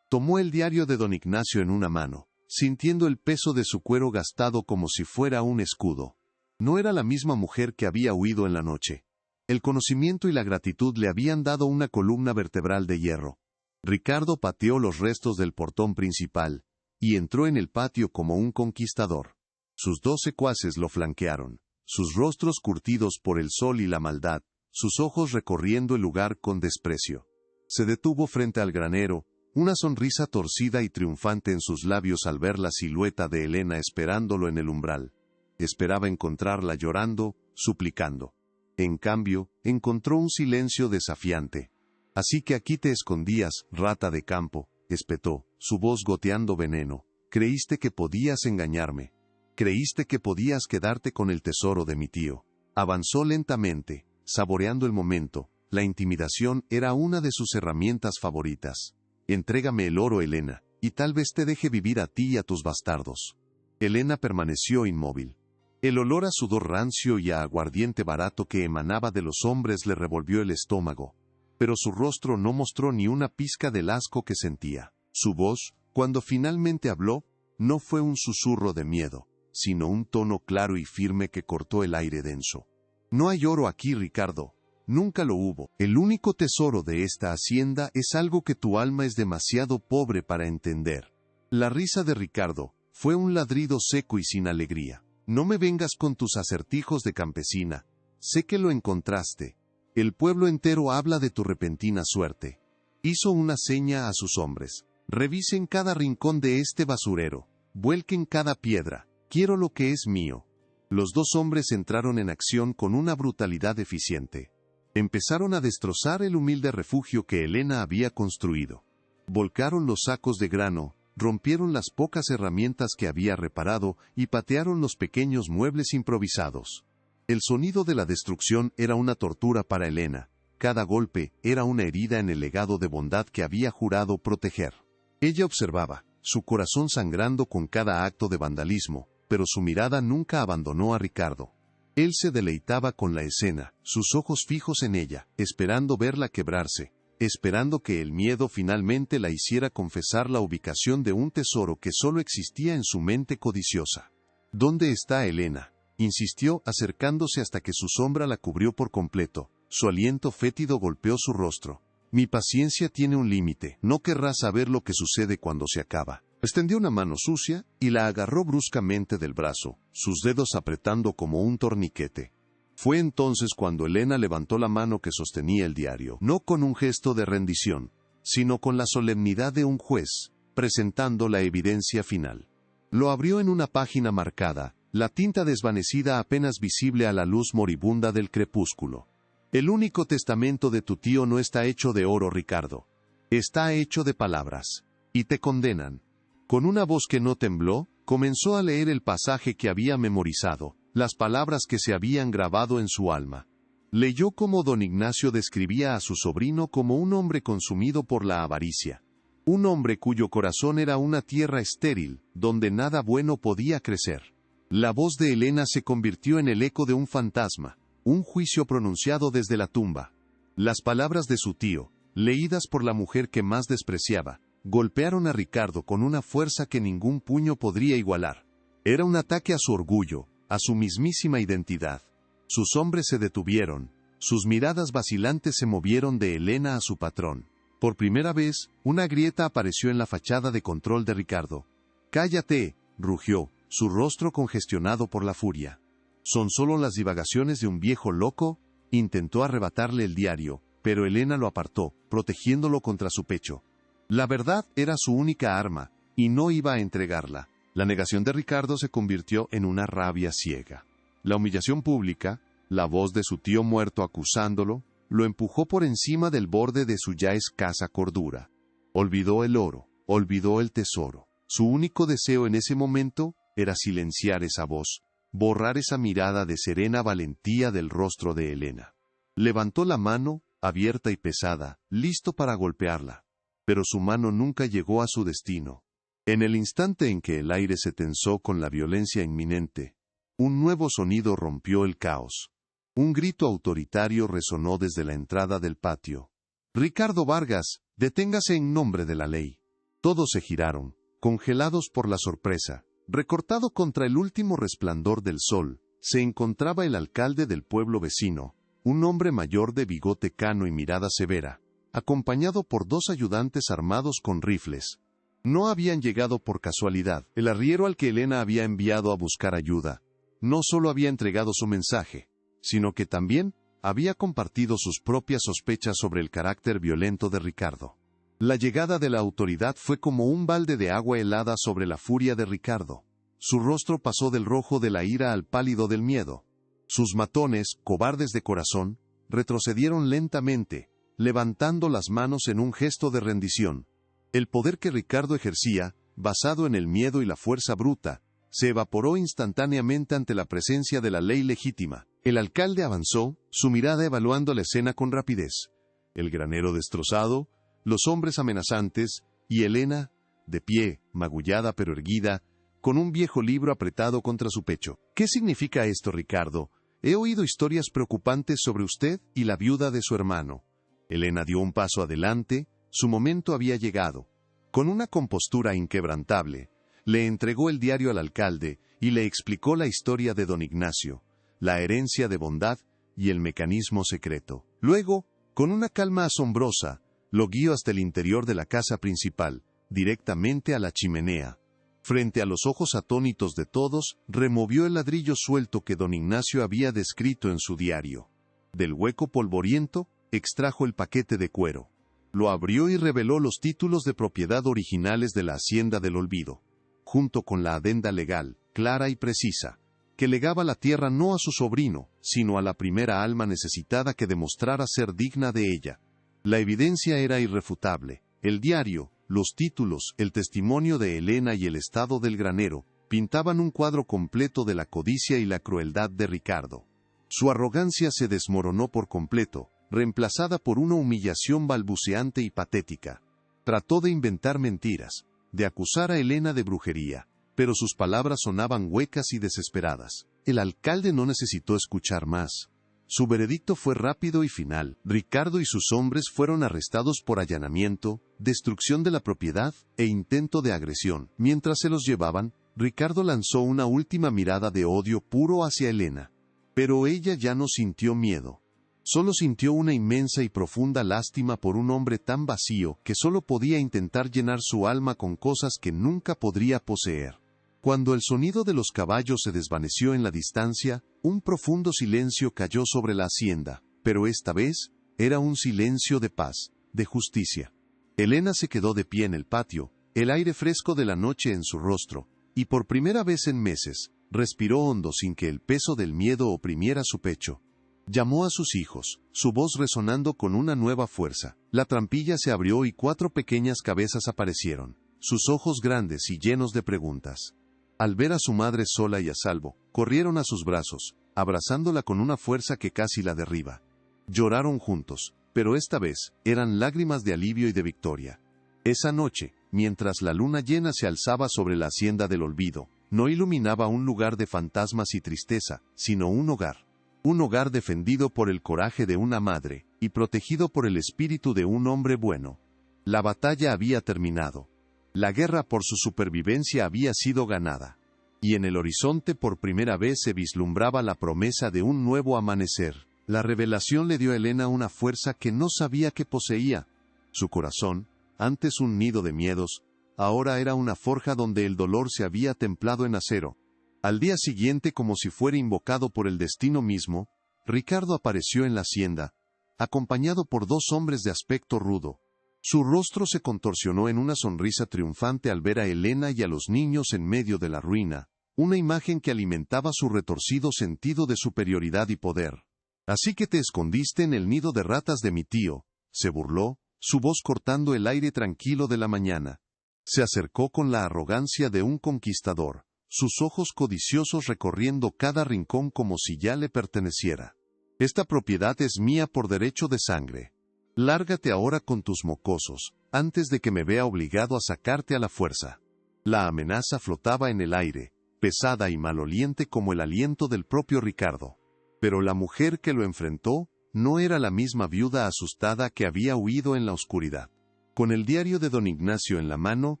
Tomó el diario de don Ignacio en una mano, sintiendo el peso de su cuero gastado como si fuera un escudo. No era la misma mujer que había huido en la noche. El conocimiento y la gratitud le habían dado una columna vertebral de hierro. Ricardo pateó los restos del portón principal, y entró en el patio como un conquistador. Sus 2 secuaces lo flanquearon, sus rostros curtidos por el sol y la maldad, sus ojos recorriendo el lugar con desprecio. Se detuvo frente al granero, una sonrisa torcida y triunfante en sus labios al ver la silueta de Elena esperándolo en el umbral. Esperaba encontrarla llorando, suplicando. En cambio, encontró un silencio desafiante. «Así que aquí te escondías, rata de campo», espetó, su voz goteando veneno. «Creíste que podías engañarme. Creíste que podías quedarte con el tesoro de mi tío». Avanzó lentamente, saboreando el momento. La intimidación era una de sus herramientas favoritas. «Entrégame el oro, Elena, y tal vez te deje vivir a ti y a tus bastardos». Elena permaneció inmóvil. El olor a sudor rancio y a aguardiente barato que emanaba de los hombres le revolvió el estómago, pero su rostro no mostró ni una pizca del asco que sentía. Su voz, cuando finalmente habló, no fue un susurro de miedo, sino un tono claro y firme que cortó el aire denso. «No hay oro aquí, Ricardo. Nunca lo hubo. El único tesoro de esta hacienda es algo que tu alma es demasiado pobre para entender». La risa de Ricardo fue un ladrido seco y sin alegría. «No me vengas con tus acertijos de campesina. Sé que lo encontraste. El pueblo entero habla de tu repentina suerte». Hizo una seña a sus hombres. «Revisen cada rincón de este basurero. Vuelquen cada piedra. Quiero lo que es mío». Los 2 hombres entraron en acción con una brutalidad eficiente. Empezaron a destrozar el humilde refugio que Elena había construido. Volcaron los sacos de grano, rompieron las pocas herramientas que había reparado y patearon los pequeños muebles improvisados. El sonido de la destrucción era una tortura para Elena. Cada golpe era una herida en el legado de bondad que había jurado proteger. Ella observaba, su corazón sangrando con cada acto de vandalismo, pero su mirada nunca abandonó a Ricardo. Él se deleitaba con la escena, sus ojos fijos en ella, esperando verla quebrarse, esperando que el miedo finalmente la hiciera confesar la ubicación de un tesoro que solo existía en su mente codiciosa. «¿Dónde está Elena?», insistió, acercándose hasta que su sombra la cubrió por completo. Su aliento fétido golpeó su rostro. «Mi paciencia tiene un límite. No querrás saber lo que sucede cuando se acaba». Extendió una mano sucia y la agarró bruscamente del brazo, sus dedos apretando como un torniquete. Fue entonces cuando Elena levantó la mano que sostenía el diario, no con un gesto de rendición, sino con la solemnidad de un juez, presentando la evidencia final. Lo abrió en una página marcada, la tinta desvanecida apenas visible a la luz moribunda del crepúsculo. «El único testamento de tu tío no está hecho de oro, Ricardo. Está hecho de palabras. Y te condenan». Con una voz que no tembló, comenzó a leer el pasaje que había memorizado, las palabras que se habían grabado en su alma. Leyó cómo don Ignacio describía a su sobrino como un hombre consumido por la avaricia. Un hombre cuyo corazón era una tierra estéril, donde nada bueno podía crecer. La voz de Elena se convirtió en el eco de un fantasma, un juicio pronunciado desde la tumba. Las palabras de su tío, leídas por la mujer que más despreciaba, golpearon a Ricardo con una fuerza que ningún puño podría igualar. Era un ataque a su orgullo, a su mismísima identidad. Sus hombres se detuvieron, sus miradas vacilantes se movieron de Elena a su patrón. Por primera vez, una grieta apareció en la fachada de control de Ricardo. «¡Cállate!», rugió, su rostro congestionado por la furia. «¿Son solo las divagaciones de un viejo loco?». Intentó arrebatarle el diario, pero Elena lo apartó, protegiéndolo contra su pecho. La verdad era su única arma, y no iba a entregarla. La negación de Ricardo se convirtió en una rabia ciega. La humillación pública, la voz de su tío muerto acusándolo, lo empujó por encima del borde de su ya escasa cordura. Olvidó el oro, olvidó el tesoro. Su único deseo en ese momento era silenciar esa voz, borrar esa mirada de serena valentía del rostro de Elena. Levantó la mano, abierta y pesada, listo para golpearla. Pero su mano nunca llegó a su destino. En el instante en que el aire se tensó con la violencia inminente, un nuevo sonido rompió el caos. Un grito autoritario resonó desde la entrada del patio. «Ricardo Vargas, deténgase en nombre de la ley». Todos se giraron, congelados por la sorpresa. Recortado contra el último resplandor del sol, se encontraba el alcalde del pueblo vecino, un hombre mayor de bigote cano y mirada severa, acompañado por dos ayudantes armados con rifles. No habían llegado por casualidad. El arriero al que Elena había enviado a buscar ayuda, no solo había entregado su mensaje, sino que también había compartido sus propias sospechas sobre el carácter violento de Ricardo. La llegada de la autoridad fue como un balde de agua helada sobre la furia de Ricardo. Su rostro pasó del rojo de la ira al pálido del miedo. Sus matones, cobardes de corazón, retrocedieron lentamente, levantando las manos en un gesto de rendición. El poder que Ricardo ejercía, basado en el miedo y la fuerza bruta, se evaporó instantáneamente ante la presencia de la ley legítima. El alcalde avanzó, su mirada evaluando la escena con rapidez. El granero destrozado, los hombres amenazantes, y Elena, de pie, magullada pero erguida, con un viejo libro apretado contra su pecho. «¿Qué significa esto, Ricardo? He oído historias preocupantes sobre usted y la viuda de su hermano». Elena dio un paso adelante, su momento había llegado. Con una compostura inquebrantable, le entregó el diario al alcalde y le explicó la historia de don Ignacio, la herencia de bondad y el mecanismo secreto. Luego, con una calma asombrosa, lo guió hasta el interior de la casa principal, directamente a la chimenea. Frente a los ojos atónitos de todos, removió el ladrillo suelto que don Ignacio había descrito en su diario. Del hueco polvoriento, extrajo el paquete de cuero. Lo abrió y reveló los títulos de propiedad originales de la Hacienda del Olvido, junto con la adenda legal, clara y precisa, que legaba la tierra no a su sobrino, sino a la primera alma necesitada que demostrara ser digna de ella. La evidencia era irrefutable. El diario, los títulos, el testimonio de Elena y el estado del granero, pintaban un cuadro completo de la codicia y la crueldad de Ricardo. Su arrogancia se desmoronó por completo, reemplazada por una humillación balbuceante y patética. Trató de inventar mentiras, de acusar a Elena de brujería, pero sus palabras sonaban huecas y desesperadas. El alcalde no necesitó escuchar más. Su veredicto fue rápido y final. Ricardo y sus hombres fueron arrestados por allanamiento, destrucción de la propiedad e intento de agresión. Mientras se los llevaban, Ricardo lanzó una última mirada de odio puro hacia Elena. Pero ella ya no sintió miedo. Solo sintió una inmensa y profunda lástima por un hombre tan vacío que solo podía intentar llenar su alma con cosas que nunca podría poseer. Cuando el sonido de los caballos se desvaneció en la distancia, un profundo silencio cayó sobre la hacienda, pero esta vez era un silencio de paz, de justicia. Elena se quedó de pie en el patio, el aire fresco de la noche en su rostro, y por primera vez en meses, respiró hondo sin que el peso del miedo oprimiera su pecho. Llamó a sus hijos, su voz resonando con una nueva fuerza. La trampilla se abrió y 4 pequeñas cabezas aparecieron, sus ojos grandes y llenos de preguntas. Al ver a su madre sola y a salvo, corrieron a sus brazos, abrazándola con una fuerza que casi la derriba. Lloraron juntos, pero esta vez eran lágrimas de alivio y de victoria. Esa noche, mientras la luna llena se alzaba sobre la Hacienda del Olvido, no iluminaba un lugar de fantasmas y tristeza, sino un hogar. Un hogar defendido por el coraje de una madre, y protegido por el espíritu de un hombre bueno. La batalla había terminado. La guerra por su supervivencia había sido ganada. Y en el horizonte por primera vez se vislumbraba la promesa de un nuevo amanecer. La revelación le dio a Elena una fuerza que no sabía que poseía. Su corazón, antes un nido de miedos, ahora era una forja donde el dolor se había templado en acero. Al día siguiente, como si fuera invocado por el destino mismo, Ricardo apareció en la hacienda, acompañado por dos hombres de aspecto rudo. Su rostro se contorsionó en una sonrisa triunfante al ver a Elena y a los niños en medio de la ruina, una imagen que alimentaba su retorcido sentido de superioridad y poder. «Así que te escondiste en el nido de ratas de mi tío», se burló, su voz cortando el aire tranquilo de la mañana. Se acercó con la arrogancia de un conquistador, sus ojos codiciosos recorriendo cada rincón como si ya le perteneciera. «Esta propiedad es mía por derecho de sangre. Lárgate ahora con tus mocosos, antes de que me vea obligado a sacarte a la fuerza». La amenaza flotaba en el aire, pesada y maloliente como el aliento del propio Ricardo. Pero la mujer que lo enfrentó no era la misma viuda asustada que había huido en la oscuridad. Con el diario de don Ignacio en la mano,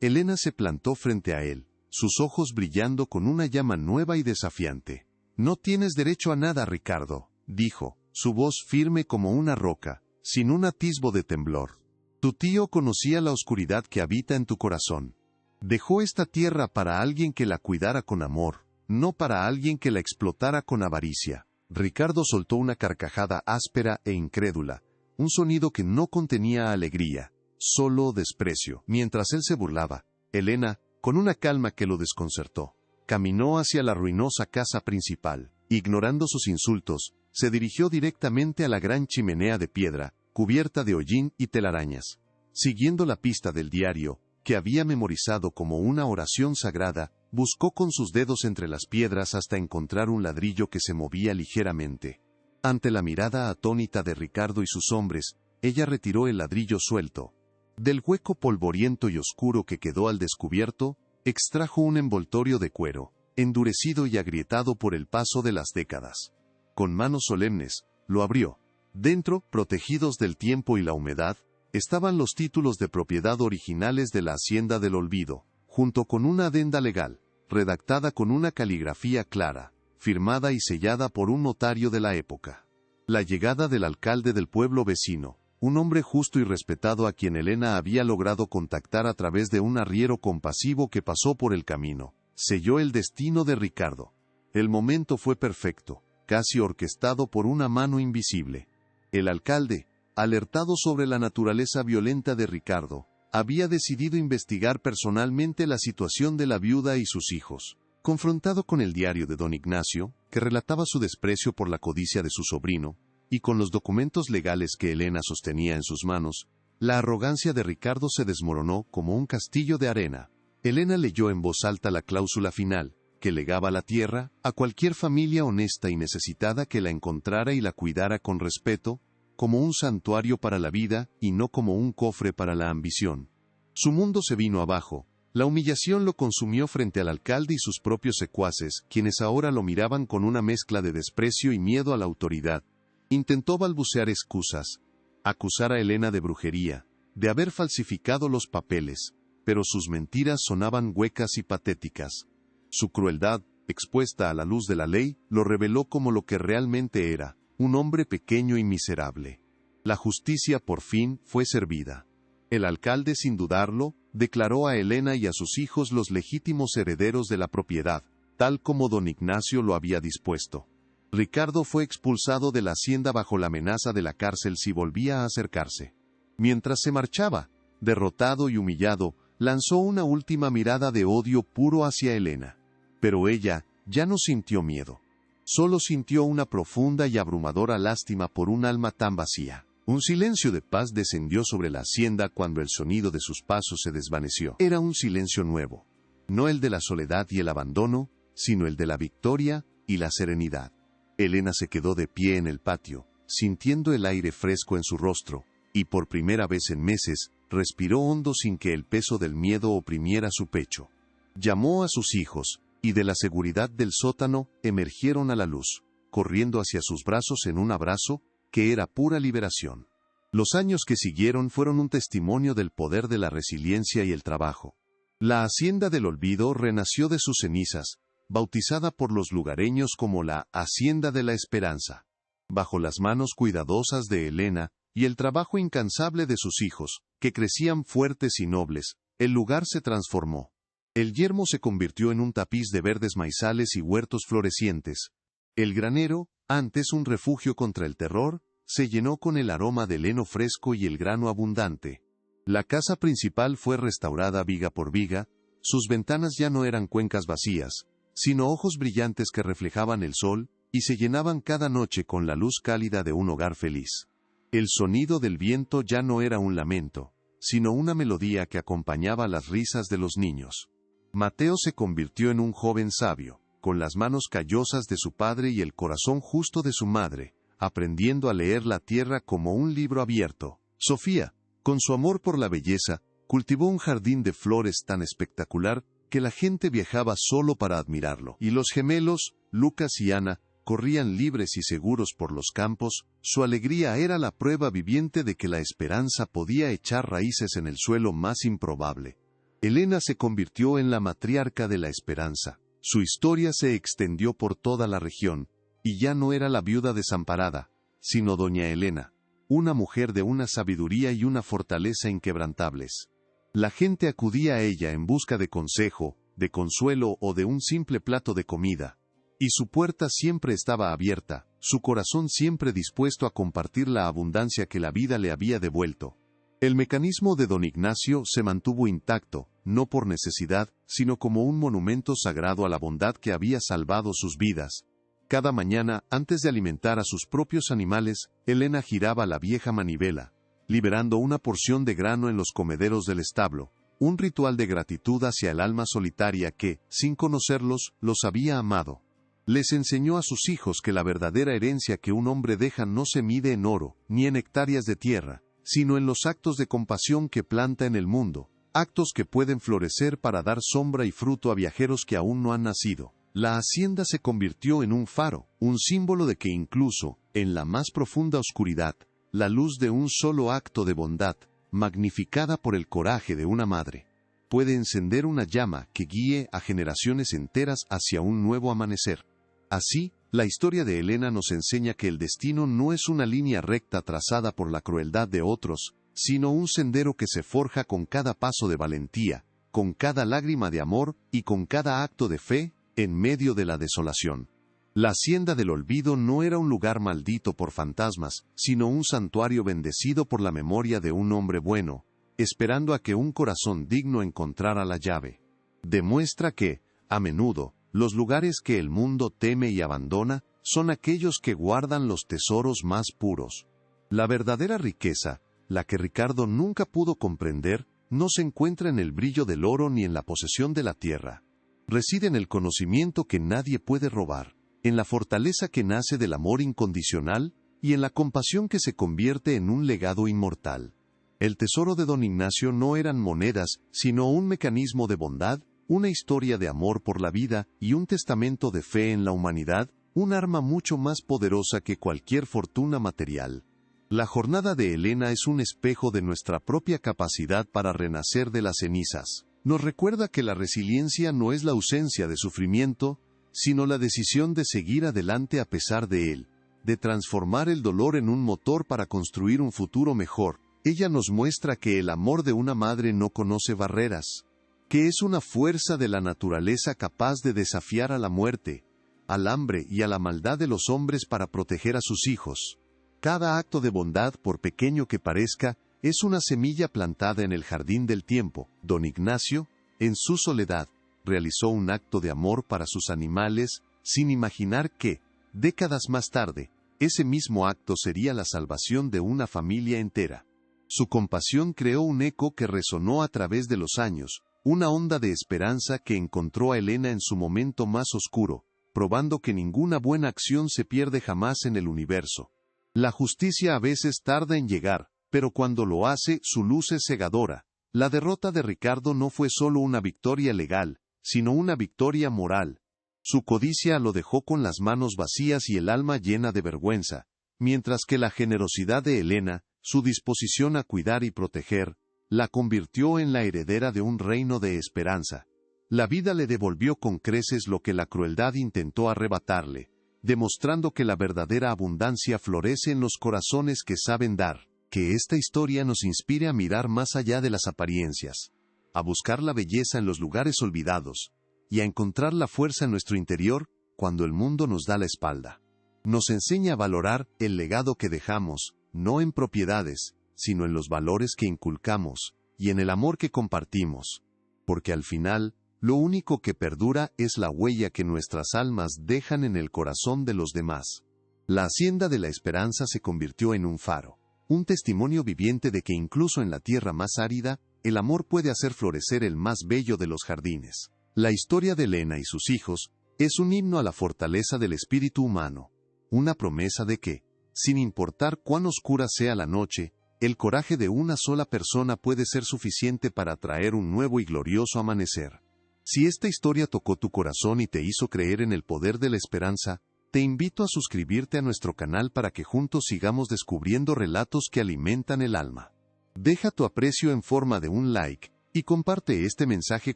Elena se plantó frente a él, sus ojos brillando con una llama nueva y desafiante. «No tienes derecho a nada, Ricardo», dijo, su voz firme como una roca, sin un atisbo de temblor. «Tu tío conocía la oscuridad que habita en tu corazón. Dejó esta tierra para alguien que la cuidara con amor, no para alguien que la explotara con avaricia». Ricardo soltó una carcajada áspera e incrédula, un sonido que no contenía alegría, solo desprecio. Mientras él se burlaba, Elena, con una calma que lo desconcertó, caminó hacia la ruinosa casa principal. Ignorando sus insultos, se dirigió directamente a la gran chimenea de piedra, cubierta de hollín y telarañas. Siguiendo la pista del diario, que había memorizado como una oración sagrada, buscó con sus dedos entre las piedras hasta encontrar un ladrillo que se movía ligeramente. Ante la mirada atónita de Ricardo y sus hombres, ella retiró el ladrillo suelto. Del hueco polvoriento y oscuro que quedó al descubierto, extrajo un envoltorio de cuero, endurecido y agrietado por el paso de las décadas. Con manos solemnes, lo abrió. Dentro, protegidos del tiempo y la humedad, estaban los títulos de propiedad originales de la Hacienda del Olvido, junto con una adenda legal, redactada con una caligrafía clara, firmada y sellada por un notario de la época. La llegada del alcalde del pueblo vecino, un hombre justo y respetado a quien Elena había logrado contactar a través de un arriero compasivo que pasó por el camino, selló el destino de Ricardo. El momento fue perfecto, casi orquestado por una mano invisible. El alcalde, alertado sobre la naturaleza violenta de Ricardo, había decidido investigar personalmente la situación de la viuda y sus hijos. Confrontado con el diario de don Ignacio, que relataba su desprecio por la codicia de su sobrino, y con los documentos legales que Elena sostenía en sus manos, la arrogancia de Ricardo se desmoronó como un castillo de arena. Elena leyó en voz alta la cláusula final, que legaba la tierra a cualquier familia honesta y necesitada que la encontrara y la cuidara con respeto, como un santuario para la vida y no como un cofre para la ambición. Su mundo se vino abajo. La humillación lo consumió frente al alcalde y sus propios secuaces, quienes ahora lo miraban con una mezcla de desprecio y miedo a la autoridad. Intentó balbucear excusas, acusar a Elena de brujería, de haber falsificado los papeles, pero sus mentiras sonaban huecas y patéticas. Su crueldad, expuesta a la luz de la ley, lo reveló como lo que realmente era, un hombre pequeño y miserable. La justicia por fin fue servida. El alcalde, sin dudarlo, declaró a Elena y a sus hijos los legítimos herederos de la propiedad, tal como don Ignacio lo había dispuesto. Ricardo fue expulsado de la hacienda bajo la amenaza de la cárcel si volvía a acercarse. Mientras se marchaba, derrotado y humillado, lanzó una última mirada de odio puro hacia Elena. Pero ella ya no sintió miedo. Solo sintió una profunda y abrumadora lástima por un alma tan vacía. Un silencio de paz descendió sobre la hacienda cuando el sonido de sus pasos se desvaneció. Era un silencio nuevo. No el de la soledad y el abandono, sino el de la victoria y la serenidad. Elena se quedó de pie en el patio, sintiendo el aire fresco en su rostro, y por primera vez en meses, respiró hondo sin que el peso del miedo oprimiera su pecho. Llamó a sus hijos, y de la seguridad del sótano emergieron a la luz, corriendo hacia sus brazos en un abrazo que era pura liberación. Los años que siguieron fueron un testimonio del poder de la resiliencia y el trabajo. La Hacienda del Olvido renació de sus cenizas, bautizada por los lugareños como la Hacienda de la Esperanza. Bajo las manos cuidadosas de Elena y el trabajo incansable de sus hijos, que crecían fuertes y nobles, el lugar se transformó. El yermo se convirtió en un tapiz de verdes maizales y huertos florecientes. El granero, antes un refugio contra el terror, se llenó con el aroma del heno fresco y el grano abundante. La casa principal fue restaurada viga por viga, sus ventanas ya no eran cuencas vacías, sino ojos brillantes que reflejaban el sol, y se llenaban cada noche con la luz cálida de un hogar feliz. El sonido del viento ya no era un lamento, sino una melodía que acompañaba las risas de los niños. Mateo se convirtió en un joven sabio, con las manos callosas de su padre y el corazón justo de su madre, aprendiendo a leer la tierra como un libro abierto. Sofía, con su amor por la belleza, cultivó un jardín de flores tan espectacular que la gente viajaba solo para admirarlo. Y los gemelos, Lucas y Ana, corrían libres y seguros por los campos. Su alegría era la prueba viviente de que la esperanza podía echar raíces en el suelo más improbable. Elena se convirtió en la matriarca de la esperanza. Su historia se extendió por toda la región, y ya no era la viuda desamparada, sino doña Elena, una mujer de una sabiduría y una fortaleza inquebrantables. La gente acudía a ella en busca de consejo, de consuelo o de un simple plato de comida. Y su puerta siempre estaba abierta, su corazón siempre dispuesto a compartir la abundancia que la vida le había devuelto. El mecanismo de don Ignacio se mantuvo intacto, no por necesidad, sino como un monumento sagrado a la bondad que había salvado sus vidas. Cada mañana, antes de alimentar a sus propios animales, Elena giraba la vieja manivela, liberando una porción de grano en los comederos del establo, un ritual de gratitud hacia el alma solitaria que, sin conocerlos, los había amado. Les enseñó a sus hijos que la verdadera herencia que un hombre deja no se mide en oro, ni en hectáreas de tierra, sino en los actos de compasión que planta en el mundo, actos que pueden florecer para dar sombra y fruto a viajeros que aún no han nacido. La hacienda se convirtió en un faro, un símbolo de que incluso, en la más profunda oscuridad, la luz de un solo acto de bondad, magnificada por el coraje de una madre, puede encender una llama que guíe a generaciones enteras hacia un nuevo amanecer. Así, la historia de Elena nos enseña que el destino no es una línea recta trazada por la crueldad de otros, sino un sendero que se forja con cada paso de valentía, con cada lágrima de amor y con cada acto de fe, en medio de la desolación. La Hacienda del Olvido no era un lugar maldito por fantasmas, sino un santuario bendecido por la memoria de un hombre bueno, esperando a que un corazón digno encontrara la llave. Demuestra que, a menudo, los lugares que el mundo teme y abandona son aquellos que guardan los tesoros más puros. La verdadera riqueza, la que Ricardo nunca pudo comprender, no se encuentra en el brillo del oro ni en la posesión de la tierra. Reside en el conocimiento que nadie puede robar, en la fortaleza que nace del amor incondicional y en la compasión que se convierte en un legado inmortal. El tesoro de don Ignacio no eran monedas, sino un mecanismo de bondad, una historia de amor por la vida y un testamento de fe en la humanidad, un arma mucho más poderosa que cualquier fortuna material. La jornada de Elena es un espejo de nuestra propia capacidad para renacer de las cenizas. Nos recuerda que la resiliencia no es la ausencia de sufrimiento, sino la decisión de seguir adelante a pesar de él, de transformar el dolor en un motor para construir un futuro mejor. Ella nos muestra que el amor de una madre no conoce barreras, que es una fuerza de la naturaleza capaz de desafiar a la muerte, al hambre y a la maldad de los hombres para proteger a sus hijos. Cada acto de bondad, por pequeño que parezca, es una semilla plantada en el jardín del tiempo. Don Ignacio, en su soledad, realizó un acto de amor para sus animales, sin imaginar que, décadas más tarde, ese mismo acto sería la salvación de una familia entera. Su compasión creó un eco que resonó a través de los años, una onda de esperanza que encontró a Elena en su momento más oscuro, probando que ninguna buena acción se pierde jamás en el universo. La justicia a veces tarda en llegar, pero cuando lo hace, su luz es cegadora. La derrota de Ricardo no fue solo una victoria legal, sino una victoria moral. Su codicia lo dejó con las manos vacías y el alma llena de vergüenza, mientras que la generosidad de Helena, su disposición a cuidar y proteger, la convirtió en la heredera de un reino de esperanza. La vida le devolvió con creces lo que la crueldad intentó arrebatarle, demostrando que la verdadera abundancia florece en los corazones que saben dar. Que esta historia nos inspire a mirar más allá de las apariencias, a buscar la belleza en los lugares olvidados, y a encontrar la fuerza en nuestro interior cuando el mundo nos da la espalda. Nos enseña a valorar el legado que dejamos, no en propiedades, sino en los valores que inculcamos, y en el amor que compartimos. Porque al final, lo único que perdura es la huella que nuestras almas dejan en el corazón de los demás. La Hacienda de la Esperanza se convirtió en un faro, un testimonio viviente de que incluso en la tierra más árida, el amor puede hacer florecer el más bello de los jardines. La historia de Helena y sus hijos es un himno a la fortaleza del espíritu humano, una promesa de que, sin importar cuán oscura sea la noche, el coraje de una sola persona puede ser suficiente para traer un nuevo y glorioso amanecer. Si esta historia tocó tu corazón y te hizo creer en el poder de la esperanza, te invito a suscribirte a nuestro canal para que juntos sigamos descubriendo relatos que alimentan el alma. Deja tu aprecio en forma de un like, y comparte este mensaje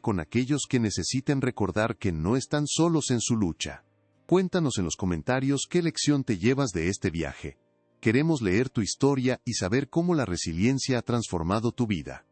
con aquellos que necesiten recordar que no están solos en su lucha. Cuéntanos en los comentarios qué lección te llevas de este viaje. Queremos leer tu historia y saber cómo la resiliencia ha transformado tu vida.